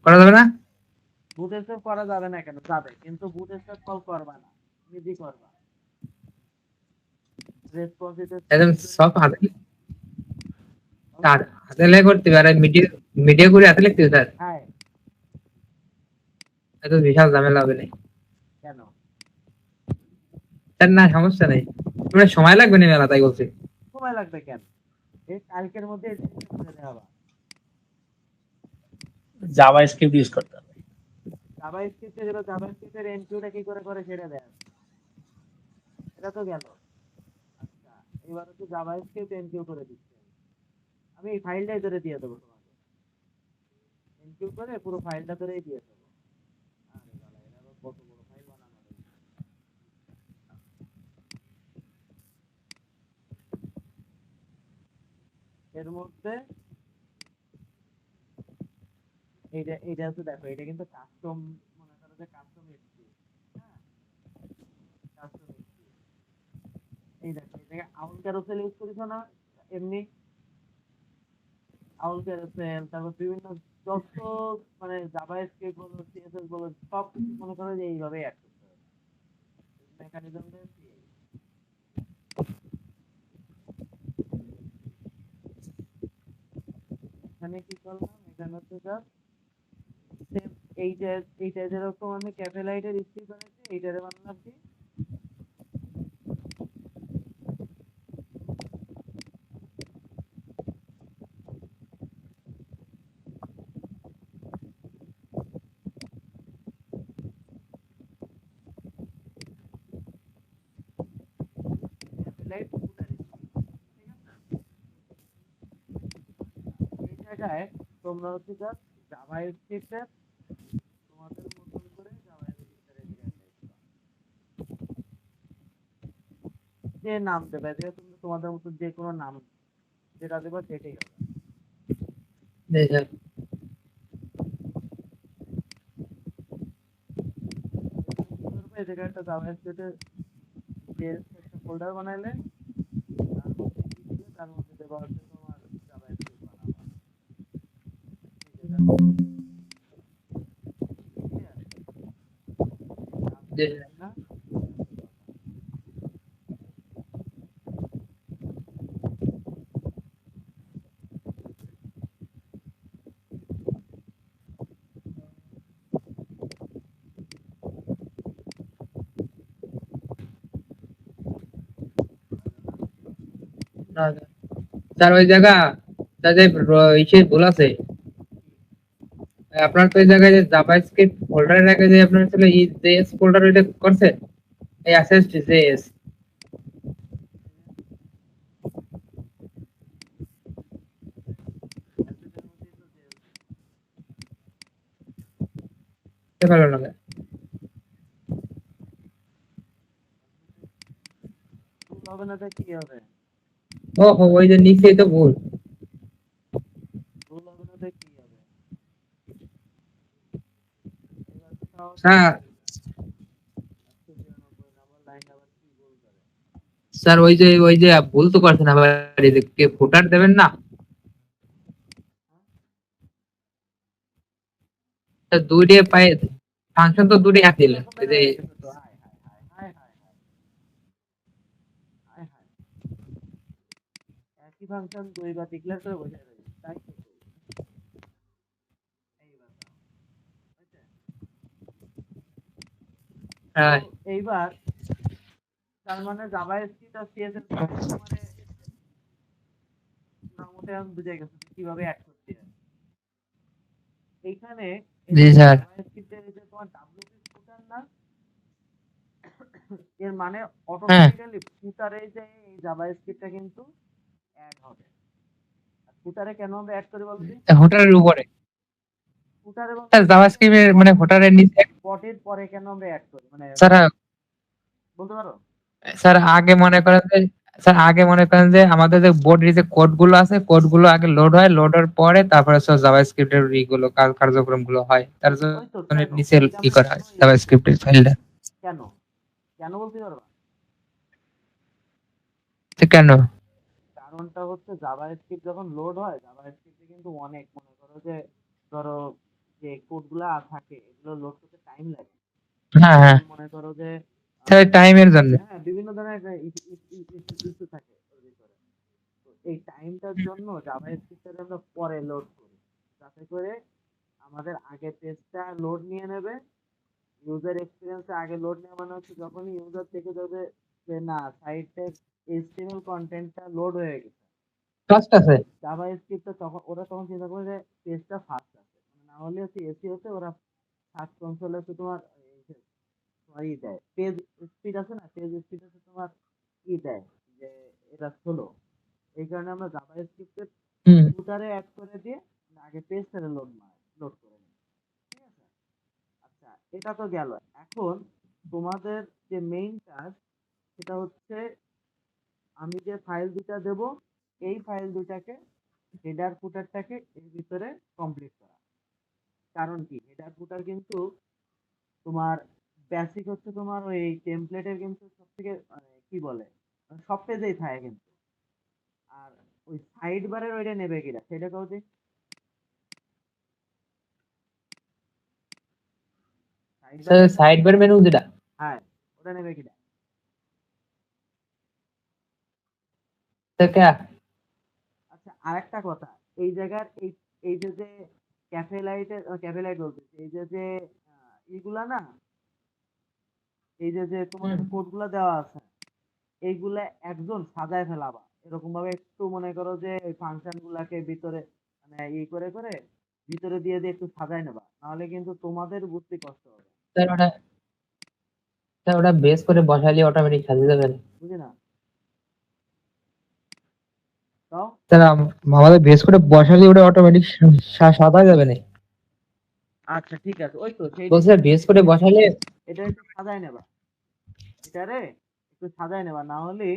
করা যাবে না? বুটস্ট্র্যাপ করা যাবে না কেন? যাবে, কিন্তু বুটস্ট্র্যাপ কল করবা না, নিজে করবা রেসপন্সিভ একদম সব হাতে। স্যার হাতে লেখা করতে পারে মিডিয়া মিডিয়া করে হাতে লিখতে স্যার হ্যাঁ এত বিশাল ঝামেলা হবে না কেন স্যার না সমস্যা নেই মানে সময় লাগবে না মেলা তাই বলছি সময় লাগবে কেন এই কালকের মধ্যে এটা করে দেওয়া জাভা স্ক্রিপ্ট ইউজ করতে হবে। জাভা স্ক্রিপ্টে যেটা জাভা স্ক্রিপ্টের এনকিউটা কি করে সেটা দেয় এটা তো গেল আচ্ছা এবার হচ্ছে জাভা স্ক্রিপ্ট এনকিউ করে দিচ্ছে আমি এই ফাইলটাই ধরে দিয়ে দেবো তোমাকে এনকিউ করে পুরো ফাইলটা ধরেই দিয়ে দেবো আরে বাবা এরা আবার কত বড় ফাইল বানানো হয়েছে। এর মধ্যে এইটা হচ্ছে দেখো এটা কিন্তু কাস্টম মনে করো যে কাস্টম এসপি হ্যাঁ কাস্টম এসপি এই দেখো এই জায়গায় আউল ক্যারোসেল ইউজ করিস না এমনি আউল ক্যারোসেল তারপর বিভিন্ন যত মানে জাভা স্ক্রিপ্ট বলো সিএসএস বলো সব কিছু মনে করো যে এইভাবে অ্যাড করতে হবে মেকানিজম এখানে কি করলাম এখানে হচ্ছে জাস্ট সেম এইটা যেরকম আমি ক্যাফে লাইটের স্ক্রিপ্ট বানাইছি এইটারে বানালাম কি ক্যাফে লাইট ফুটার ঠিক আছে এই জায়গায় তোমরা হচ্ছে জাস্ট জাভা স্ক্রিপ্টের তোমাদের মতন করে জাভা স্ক্রিপ্টের যে নাম দেবে যে তুমি তোমাদের মতো যে কোনো নাম যেটা দেবে সেটাই হবে জি স্যার এখানে কি করবে এই জায়গায় একটা জাভা স্ক্রিপ্টের যে একটা ফোল্ডার বানাইলে তার মধ্যে কি দিলে তার মধ্যে দেবা হচ্ছে তোমার জাভা স্ক্রিপ্ট বানাবা এই যে দেখো ক্লিয়ার নাম জি দিলে স্যার না না, স্যার স্যার ওই জায়গা স্যার যে ইসে ভুল আছে আপনার তো ওই জায়গায় যে জাভা স্ক্রিপ্ট ফোল্ডারের আগে যে আপনার ছিল ই জেএস ফোল্ডার ওইটা করছে এই অ্যাসেস জেএস অ্যাসেটের মধ্যেই তো যে বুঝতে পারলো না স্যার। ভুল হবে না তো কি হবে ও হো ওই যে নিচেই তো ভুল ভুল হবে না তো কি হবে এবার কোথাও স্যার 192 নম্বর লাইন আবার কি ভুল করে স্যার ওই যে ভুল তো করছেন আবার এই যে কে ফুটার দেবেন না স্যার দুইটা পাই ফাংশন তো দুইটা এক দিলেন এরকম এই যে হয়ে গেছে তো high high high high high high high একই ফাংশন দুইবার ডিক্লেয়ার করে বসে রয়েছে তাই তো এইবার দাও হয়েছে হ্যাঁ, তো এইবার তার মানে জাভা স্ক্রিপ্ট আর সিএসএস মানে মোটামুটি আমি বুঝে গেছি যে কিভাবে অ্যাড করতে হয় এইখানে এই জি যে স্যার জাভা স্ক্রিপ্টের এই যে তোমার ডব্লিউপি ফুটার না এর মানে হ্যাঁ অটোমেটিক্যালি ফুটারে যে এই জাভা স্ক্রিপ্টটা কিন্তু অ্যাড হবে আর ফুটারে কেন আমরা অ্যাড করি বলতে হোটারের উপরে ফুটারে বলতে স্যার জাভাস্ক্রিপ্টের মানে হোটারের নিচে বডির পরে কেন আমরা অ্যাড করি মানে স্যার বলতে পারো স্যার আগে মনে করেন যে স্যার আগে মনে করেন যে আমাদের যে বডির যে কোড গুলো আছে কোড গুলো আগে লোড হয় লোডের পরে তারপরে সব জাভাস্ক্রিপ্টের ইগুলো কার্যক্রম গুলো হয় তার ওই তো জন্য কেন নিচে এটা ই আমরা করা কেন হয় জাভাস্ক্রিপ্টের ফাইলটা কেন কেন বলতে পারবা কেন কারণটা হচ্ছে জাভা স্ক্রিপ্ট যখন লোড হয় জাভা স্ক্রিপ্টে কিন্তু অনেক মনে করো যে ধরো যে কোড গুলা থাকে এগুলো লোড করতে টাইম লাগে হ্যাঁ হ্যাঁ যেমন মনে করো যে স্যার টাইমের জন্য হ্যাঁ বিভিন্ন ধরনের ইস্যু থাকে ওর ভিতরে তো এই টাইমটার জন্য জাভাস্ক্রিপ্টটা আমরা পরে লোড করি, যাতে করে আমাদের আগে পেজটা লোড নিয়ে নেবে। ইউজার এক্সপিরিয়েন্স আগে লোড নেওয়া মানে হচ্ছে যখনই ইউজার দেখে যাবে যে না সাইটের এইচটিএমএল কন্টেন্টটা লোড হয়ে গেছে, ফার্স্ট আছে। জাভাস্ক্রিপ্টটা তখন ওরা তখন চিন্তা করে যে পেজটা ফাস্ট আছে, মানে না হলে হচ্ছে এসিওতে ওরা সার্চ কনসোলে হচ্ছে তোমার তোমার দেয় পেজ স্পিড আছে না, পেজ স্পিড হচ্ছে তোমার দেয় যে এটা স্লো। এই কারণে আমরা জাভাস্ক্রিপ্টের হুম। ফুটারে অ্যাড করে দিয়ে আগে পেজটা লোড করে নিই। ঠিক আছে? আচ্ছা, এটা তো গেল। এখন তোমাদের যে মেইন কাজ সেটা হচ্ছে আমি যে ফাইল দুটা দেব এই ফাইল দুটাকে হেডার ফুটারটাকে এর ভিতরে কমপ্লিট করা। কারণ কি হেডার ফুটার কিন্তু তোমার বেসিক হচ্ছে তোমার ওই টেমপ্লেটের কিন্তু সব থেকে কি বলে সব পেজেই থাকে কিন্তু। আর ওই সাইড বারের ওইটা নেবে কিনা সেটা cow side bar side bar menu যেটা, হ্যাঁ ওটা নেবে কিনা। সেটা আচ্ছা আরেকটা কথা, এই জায়গার এই এই যে ক্যাফে লাইট বলতে এই যে এইগুলা না, এই যে তোমাদের কোডগুলা দেওয়া আছে এইগুলা একজন সাজায় ফেলাবা এরকম ভাবে একটু মনে করো যে ওই ফাংশন গুলাকে ভিতরে মানে করে করে ভিতরে দিয়ে দিয়ে একটু সাজায় নেবা, নাহলে কিন্তু তোমাদের বুঝতে কষ্ট হবে। স্যার ওটা, স্যার ওটা বেস করে বসাইলে অটোমেটিক সাজে যাবে না। বুঝি না তাও। স্যার আমাদের বেস করে বসালে ওটা অটোমেটিক সাদা যাবে না। আচ্ছা ঠিক আছে, ওই তো সেই বলছে বেস করে বসালে এটা একটু সাজায় নেবা, এটারে একটু সাজায় নেবা, না হলে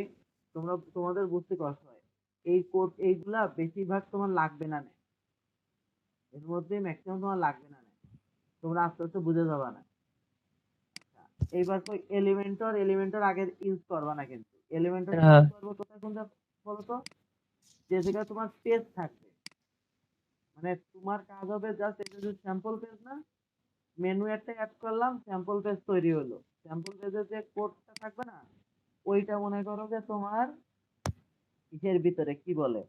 তোমাদের বুঝতে কষ্ট হয়। এই কোড এইগুলা বেশিরভাগ তোমার লাগবে না নে। এর মধ্যে ম্যাক্সিমাম তোমার লাগবে না নে। তোমরা আস্তে আস্তে বুঝে যাবা না। এইবার তো এলিমেন্টর আগে ইউজ করবা না, কিন্তু এলিমেন্টর হ্যাঁ, ইউজ করবো কোথায় কোনটা বলতো, যে জায়গায় তোমার পেজ থাকবে, মানে তোমার কাজ হবে জাস্ট এটা যদি স্যাম্পল পেজ না, মেনু একটা অ্যাড করলাম স্যাম্পল পেজ তৈরি হলো, স্যাম্পল পেজের যে কোডটা থাকবে না ওইটা মনে করো যে তোমার ইসের ভিতরে কি বলে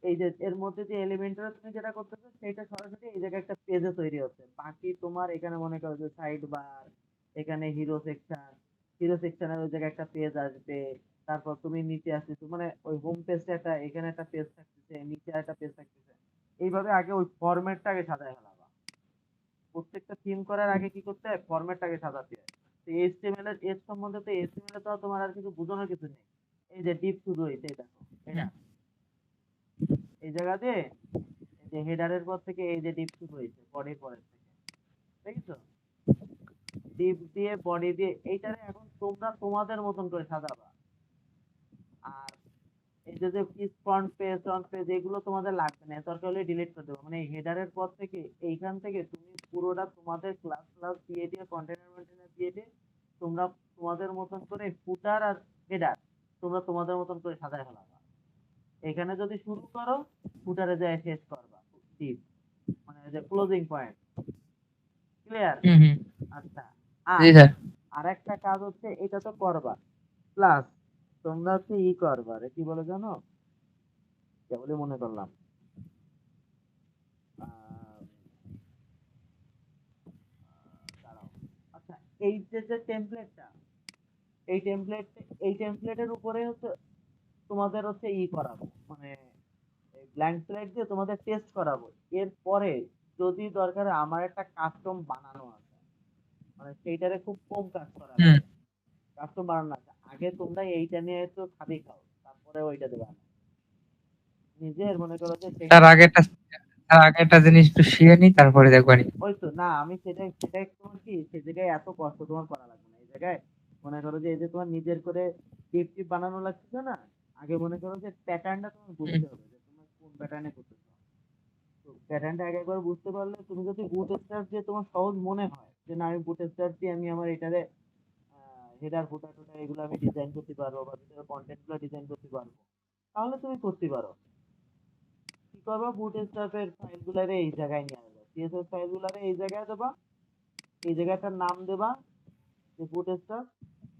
এই যে এর মধ্যে যে এলিমেন্টটা তুমি যেটা করতেছো সেটা সরাসরি এই জায়গায় একটা পেজে তৈরি হচ্ছে। বাকি তোমার এখানে মনে করো যে সাইড বার, এখানে হিরো সেকশনের ওই জায়গায় একটা পেজ আসবে, তারপর তুমি নিচে আসতেছো মানে ওই হোম পেজটা একটা এখানে একটা পেজ থাকতেছে, নিচে একটা পেজ থাকতেছে। এইভাবে আগে ওই ফরম্যাটটাকে সাজায় ফেলাবা। প্রত্যেকটা থিম করার আগে কি করতে হয়, ফরম্যাটটাকে সাজাতে হয়। তো এইচটিএমএল এর সম্বন্ধে তো এইচটিএমএল এ তো তোমার আর কিছু বোঝানোর কিছু নেই। এই যে ডিপ শুরু হইছে এই দেখো এটা এই জায়গা দিয়ে এই যে হেডারের পর থেকে এই যে ডিপ শুরু হয়েছে বডির পরের থেকে, দেখেছো? ডিপ দিয়ে বডি দিয়ে এইটারে এখন তোমরা তোমাদের মতন করে সাজাবা। আর এই যে ফ্রন্ট পেজ এগুলো তোমাদের লাগবে না, দরকার হলে ডিলিট করে দেবো। মানে হেডারের পর থেকে এইখান থেকে তুমি পুরোটা তোমাদের ক্লাস ক্লাস দিয়ে দিয়ে কন্টেনার দিয়ে দিয়ে তোমরা তোমাদের মতন করে ফুটার আর হেডার তোমরা তোমাদের মতন করে সাজায় ফেলাবা। এখানে যদি শুরু করো ফুটারে যায় শেষ করবা ডিপ, মানে যে ক্লোজিং পয়েন্ট। ক্লিয়ার? আচ্ছা। আর জি স্যার। আরেকটা কাজ হচ্ছে এটা তো করবা, প্লাস তোমরা হচ্ছে করবা রে কি বলে জানো, কেবলই মনে করলাম আহ, দাঁড়াও। আচ্ছা, এই যে টেমপ্লেটটা এই টেমপ্লেটের উপরে হচ্ছে তোমাদের হচ্ছে করাবো, মানে ব্ল্যাঙ্ক স্লেট দিয়ে তোমাদের টেস্ট করাবো। এরপরে যদি দরকার হয়, আমার একটা কাস্টম বানানো আছে, মানে সেইটারে খুব কম কাজ করা লাগে, কাস্টম বানানো আছে। আগে তোমরা এইটা নিয়ে তো খাবি খাও, তারপরে ওইটা দেবা না। নিজের মনে করো যে তার সেইটা আগে একটা, তার আগে একটা জিনিস একটু শিখে নি তারপরে দেখবানি। ওই তো না আমি সেটাই তোমার কি সে জায়গায় এত কষ্ট তোমার করা লাগবে না। এই জায়গায় মনে করো যে এই যে তোমার নিজের করে টিপ বানানো লাগছে না, আগে মনে করো যে প্যাটার্নটা তোমার বুঝতে হবে যে তোমার কোন প্যাটার্নে করতে চাও। তো প্যাটার্নটা আগে একবার বুঝতে পারলে তুমি যদি বুটস্ট্র্যাপ দিয়ে তোমার সহজ মনে হয় যে না আমি বুটস্ট্র্যাপ দিয়ে আমি আমার এটারে হেডার ফুটার টুটার এগুলো আমি ডিজাইন করতে পারবো বা ভিতরে কন্টেন্ট গুলো ডিজাইন করতে পারবো, তাহলে তুমি করতে পারো। কি করবা, বুটস্ট্র্যাপের ফাইল গুলারে এই জায়গায় নিয়ে আসবা, সিএসএস ফাইল গুলারে এই জায়গায় দেবা, এই জায়গাটার নাম দেবা যে বুটস্ট্র্যাপ,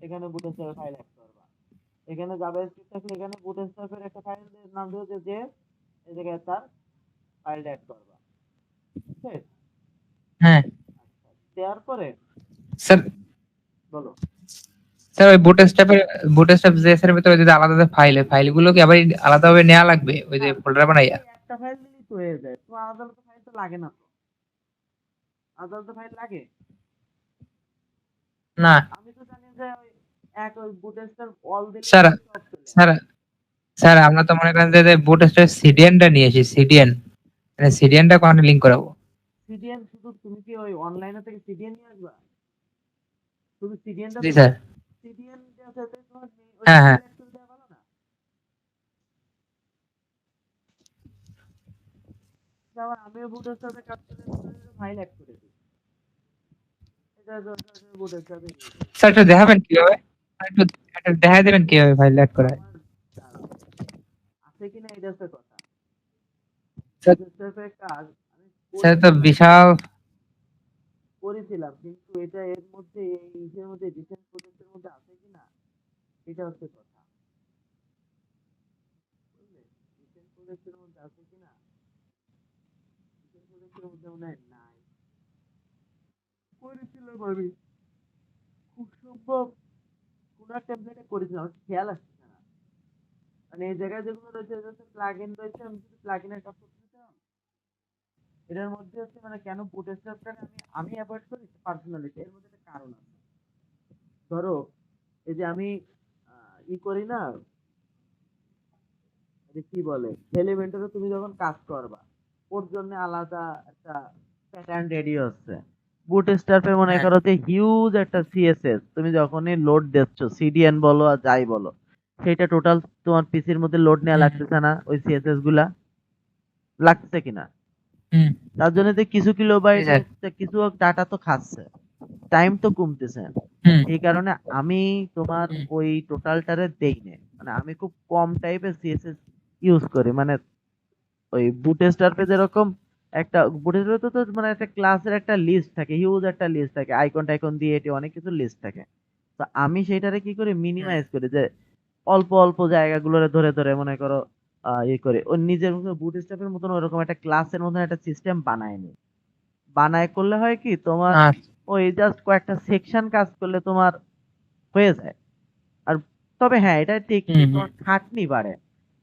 এখানে বুটস্ট্র্যাপের ফাইল অ্যাড করবা। এখানে জাভাস্ক্রিপ্ট থাকলে এখানে বুটস্ট্র্যাপের একটা ফাইল নাম দিও যে এই জায়গায় তার ফাইলটা অ্যাড করবা, ঠিক আছে? হ্যাঁ দেওয়ার পরে স্যার, বলো। স্যার ওই বুটস্ট্র্যাপ জেএস এর ভিতরে যদি আলাদা ফাইলগুলো কি আবার আলাদাভাবে নেওয়া লাগবে ওই যে না, ফোল্ডার বানাইয়া? এই একটা ফাইল দিলেই তো হয়ে যায়, তোমার আলাদা আলাদা ফাইল তো লাগে না তো। আলাদা আলাদা ফাইল লাগে? না আমি তো জানি যে ওই বুটস্ট্র্যাপ অল দিলে স্যার, সব চলে আসে। স্যার, স্যার আমরা তো মনে করেন যে বুটস্ট্র্যাপ সিডিএনটা নিয়ে এসি, সিডিএন, মানে সিডিএনটা কোথায় লিংক করাবো? সিডিএন শুধু তুমি কি ওই অনলাইনে থেকে সিডিএন নিয়ে আসবা? তুমি সিডিএনটা জি তো স্যার। সিডিএন যে আছে ওটাই তোমার ওই হ্যাঁ হ্যাঁ ফাইল অ্যাড করে দেওয়া ভালো না? যেমন আমিও বুটস্ট্র্যাপে কাজ করে ফাইল অ্যাড করে দিই, এটা বুটস্ট্র্যাপে নিয়ে যাই। স্যার, একটু দেখাবেন কিভাবে? একটু একটু দেখাই দেবেন কিভাবে ফাইল অ্যাড করা হয়? আমার আছে কিনা এটা হচ্ছে কথা। স্যার, বুটস্ট্র্যাপের কাজ আমি স্যার তো করেছিলাম, বিশাল। কিন্তু এটা এর মধ্যে এই ইসের মধ্যে ডিফেন্স প্রজেক্টের মধ্যে আছে কিনা এটা হচ্ছে কথা, বুঝলে? ডিফেন্স প্রজেক্টের মধ্যে আছে কিনা, ডিফেন্স প্রজেক্টের মধ্যে মনে হয় নাই। করেছিলাম আমি, খুব সম্ভব কোন একটা টেমপ্লেটে করেছিলাম, আমার খেয়াল আসছে না। মানে এই জায়গায় যেগুলো রয়েছে প্লাগইন রয়েছে, আমি শুধু প্লাগইনের কাজ করতেছিলাম। এটার মধ্যে হচ্ছে মানে কেন বুটস্ট্র্যাপটাকে আমি অ্যাভয়েড করি পার্সোনালি, এর মধ্যে একটা কারণ আছে। ধরো এই যে আমি করি না, যে কি বলে, এলিমেন্টারে তুমি যখন কাজ করবা ওর জন্য আলাদা একটা প্যাটার্ন রেডি হচ্ছে। বুটস্ট্র্যাপে মনে হ্যাঁ করো যে হিউজ একটা সিএসএস তুমি যখনই লোড দিচ্ছ, সিডিএন বলো আর যাই বলো, সেটা টোটাল তোমার পিসির মধ্যে লোড নেওয়া হুম লাগতেছে না? ওই সিএসএস গুলা লাগতেছে কিনা? হুম তার জন্য যে কিছু জি কিলোবাইট স্যার। কিছু ডাটা তো খাচ্ছে, টাইম তো কমতেছে। হুম এই কারণে আমি তোমার হুম ওই টোটালটারে দেই না, মানে আমি খুব কম টাইপের সিএসএস ইউজ করি। মানে ওই বুটস্ট্র্যাপে যেরকম একটা বুটস্ট্র্যাপে তো মানে একটা ক্লাসের একটা লিস্ট থাকে, হিউজ একটা লিস্ট থাকে, আইকন টাইকন দিয়ে এটি অনেক কিছু লিস্ট থাকে। তো আমি সেইটারে কি করি, হুম মিনিমাইজ করি, যে অল্প অল্প জায়গাগুলোরে ধরে ধরে মনে করো করে ওর নিজের মতো বুটস্ট্র্যাপের মতন ওরকম একটা ক্লাসের মতন একটা সিস্টেম বানায় নি। বানায় করলে হয় কি তোমার, আচ্ছা। ওই জাস্ট কয়েকটা সেকশন কাজ করলে তোমার হয়ে যায়। আর তবে হ্যাঁ, এটা ঠিক যে হুম হুম তোমার খাটনি বাড়ে,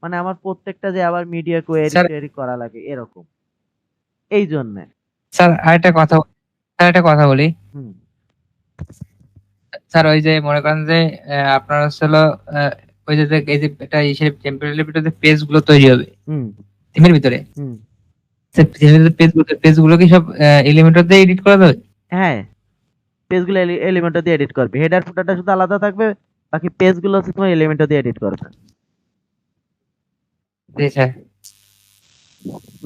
মানে আমার প্রত্যেকটা যে আবার মিডিয়া কোয়েরি স্যার, টোয়েরি করা লাগে এরকম, এই জন্যে। স্যার আরেকটা কথা, স্যার একটা কথা বলি। হুম স্যার ওই যে মনে করেন যে আপনার হচ্ছে হলো ওই যে এই যে একটা ইসের টেম্পোরারি ভিতরে পেজ গুলো তৈরি হবে হুম থিমের ভিতরে, হুম পেজ গুলো কি সব এলিমেন্টর দিয়ে এডিট করা যাবে? হ্যাঁ, পেজগুলো এলিমেন্টর দিয়ে এডিট করবে, হেডার ফুটারটা শুধু আলাদা থাকবে, বাকি পেজগুলো হচ্ছে তোমার এলিমেন্টর দিয়ে এডিট করবে। জি স্যার।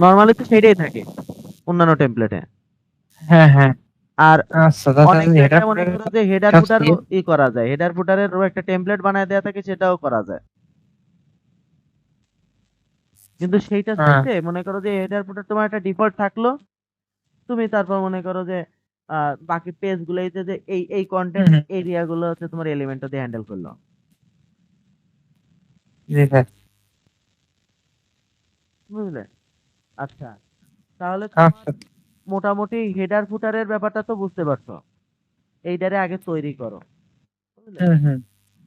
নর্মালি তো সেটাই থাকে অন্যান্য টেমপ্লেটে। হ্যাঁ হ্যাঁ। আর আচ্ছা অনেক তাহলে এটা জায়গায় মনে করো যে হেডার সব ফুটারও করা যায়, হেডার ফুটারেরও একটা টেমপ্লেট বানায় দেওয়া থাকে, সেটাও করা যায়। কিন্তু সেইটার হ্যাঁ সাথে মনে করো যে হেডার ফুটার তোমার একটা ডিফল্ট থাকলো, তুমি তারপর মনে করো যে বাকি পেজ গুলোতে যে এই এই হুম কন্টেন্ট হুম, এরিয়া গুলো হচ্ছে তোমার এলিমেন্ট দিয়ে হ্যান্ডেল করলো, জি স্যার। বুঝলে? আচ্ছা, তাহলে তোমার আচ্ছা। মোটামুটি হেডার ফুটারের ব্যাপারটা তো বুঝতে পারছো। এইটারে আগে তৈরি করো, বুঝলে? হুম হুম।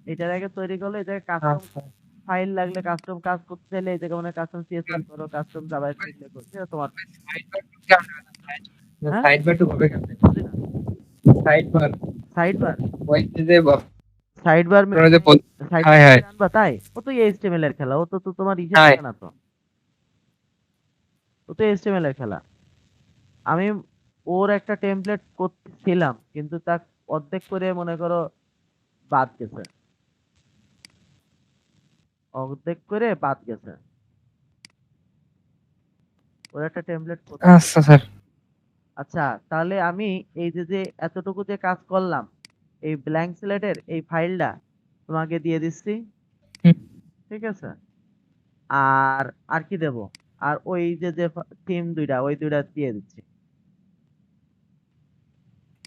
এইটারে আগে তৈরি করলে এই জায়গায় কাস্টম আচ্ছা। ফাইল লাগলে, কাস্টম কাজ করতে চাইলে এই জায়গায় মানে কাস্টম সিএসএস করো, কাস্টম জাভাস্ক্রিপ্ট লেখো, সেটা তোমার। হ্যাঁ, সাইড বার টু হবে কেমনে? বুঝলি না? সাইড বার, সাইড বার, ওই যে সাইড বার আপনারা যে সাইড বার হাই হাই আনবা তাই? ও তো এইচটিএমএল এর খেলা, ও তো তো তোমার ইসের হাই। খেলা না তো, ও তো এইচটিএমএল এর খেলা। আমি ওর একটা টেমপ্লেট করতেছিলাম, কিন্তু তা অর্ধেক করে মনে করো বাদ গেছে, অর্ধেক করে বাদ গেছে। ওর একটা টেমপ্লেট আচ্ছা স্যার। আচ্ছা, তাহলে আমি এই যে যে এতটুকু যে কাজ করলাম, এই ব্ল্যাঙ্ক স্লেটের এই ফাইলটা তোমাকে দিয়ে দিচ্ছি, হুম, ঠিক আছে? আর আর কি দেব, আর ওই যে যে থিম দুইটা, ওই দুইটা দিয়ে দিচ্ছি।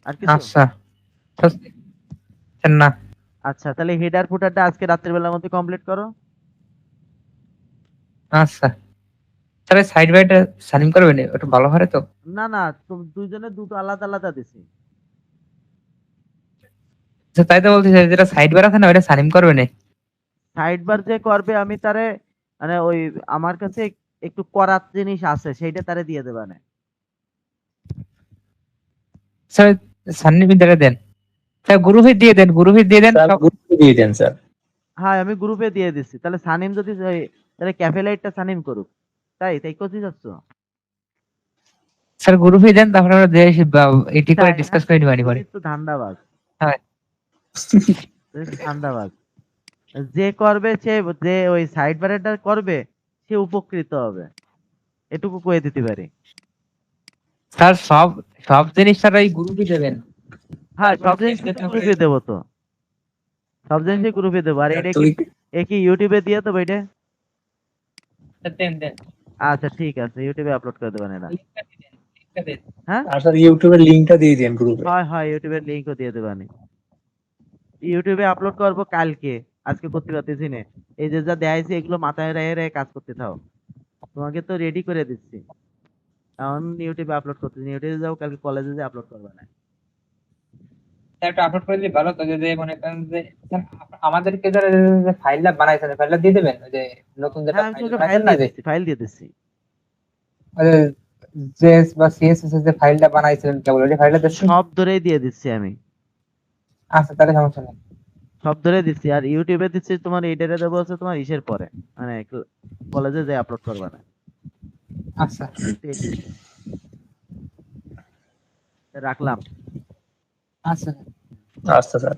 আর কিছু? আচ্ছা। স্যার, না। আচ্ছা, তাহলে হেডার ফুটারটা আজকে রাত্রের বেলার মধ্যে কমপ্লিট করো। আচ্ছা স্যার সাইড বাইটা সানিম করবেন একটু ভালো হয় তো। না না, তুমি দুইজনে দুটো আলাদা আলাদা দিছি। আচ্ছা, তাই তো বলতেছি যেটা সাইড বার আছে না ওটা সানিম করবে না। সাইড বার যে করবে আমি তারে মানে ওই আমার কাছে একটু করার জিনিস আছে সেইটা তারে দিয়ে দেবা না। স্যার সানিম দিয়ে দেন, স্যার গ্রুপে দিয়ে দেন, গ্রুপে দিয়ে দেন স্যার সব। গ্রুপে দিয়ে দেন স্যার। হ্যাঁ আমি গ্রুপে দিয়ে দিচ্ছি, তাহলে সানিম যদি তাহলে ক্যাফে লাইটটা সানিম করুক। তাই তাই করতে যাচ্ছ? স্যার গ্রুপে দেন, তারপরে আমরা এটি করে তাই ডিসকাস করে নিবানি তুমি পরে। একটু ধান্দাবাজ, হ্যাঁ তুমি একটু ধান্দাবাজ। যে করবে সে, যে ওই সাইড বারেটা করবে সে উপকৃত হবে, এটুকু কয়ে দিতে পারি। স্যার সব সব জিনিস স্যার ওই গ্রুপে দেবেন। হ্যাঁ সব তারপরে জিনিস তারপরে- গ্রুপে দেবো তো, সব জিনিসই গ্রুপে দেবো। আর এটা কি তুই কি ইউটিউবে দিয়ে দেবো এটা? দেন দেন আচ্ছা ঠিক আছে, ইউটিউবে আপলোড করে দেবেন এটা। লিংকটা দিয়ে দেন, লিংকটা দেন। হ্যাঁ আর স্যার ইউটিউবের লিংকটা দিয়ে দেন গ্রুপে। হয় হয়, ইউটিউবের লিঙ্কও দিয়ে দেবেন। ইউটিউবে আপলোড করবো কালকে, আজকে করতে পারতেছি না। এই যে যা দেখাইছি এগুলো মাথায় রেখে রেখে কাজ করতে থাও। তোমাকে তো রেডি করে দিচ্ছি, এখন ইউটিউবে আপলোড করতেছি। ইউটিউবে যাও, কালকে কলেজে যে আপলোড করবে না। স্যার একটু আপলোড করে দিলে ভালো তো, যদি মনে করেন যে স্যার আমাদেরকে যারা যে ফাইলটা বানাইছেন ফাইলটা দিয়ে দেবেন, ওই যে নতুন যেটা হ্যাঁ আমি ফাইল তোকে বানাইছেন ফাইল না, দিয়ে যে দিচ্ছি, ফাইল দিয়ে দিচ্ছি। জেএস বা সিএসএস এর যে ফাইলটা বানাইছিলেন কেবল ওই ফাইলটা দেখুন। সব ধরেই দিয়ে দিচ্ছি আমি, আচ্ছা তাহলে সমস্যা নেই। সব ধরে দিচ্ছি। আর ইউটিউবে দিচ্ছি তোমার এইটারে দেবো হচ্ছে তোমার ইসের পরে, মানে কলেজে যে আপলোড করবে না। আচ্ছা রাখলাম। আচ্ছা আচ্ছা স্যার।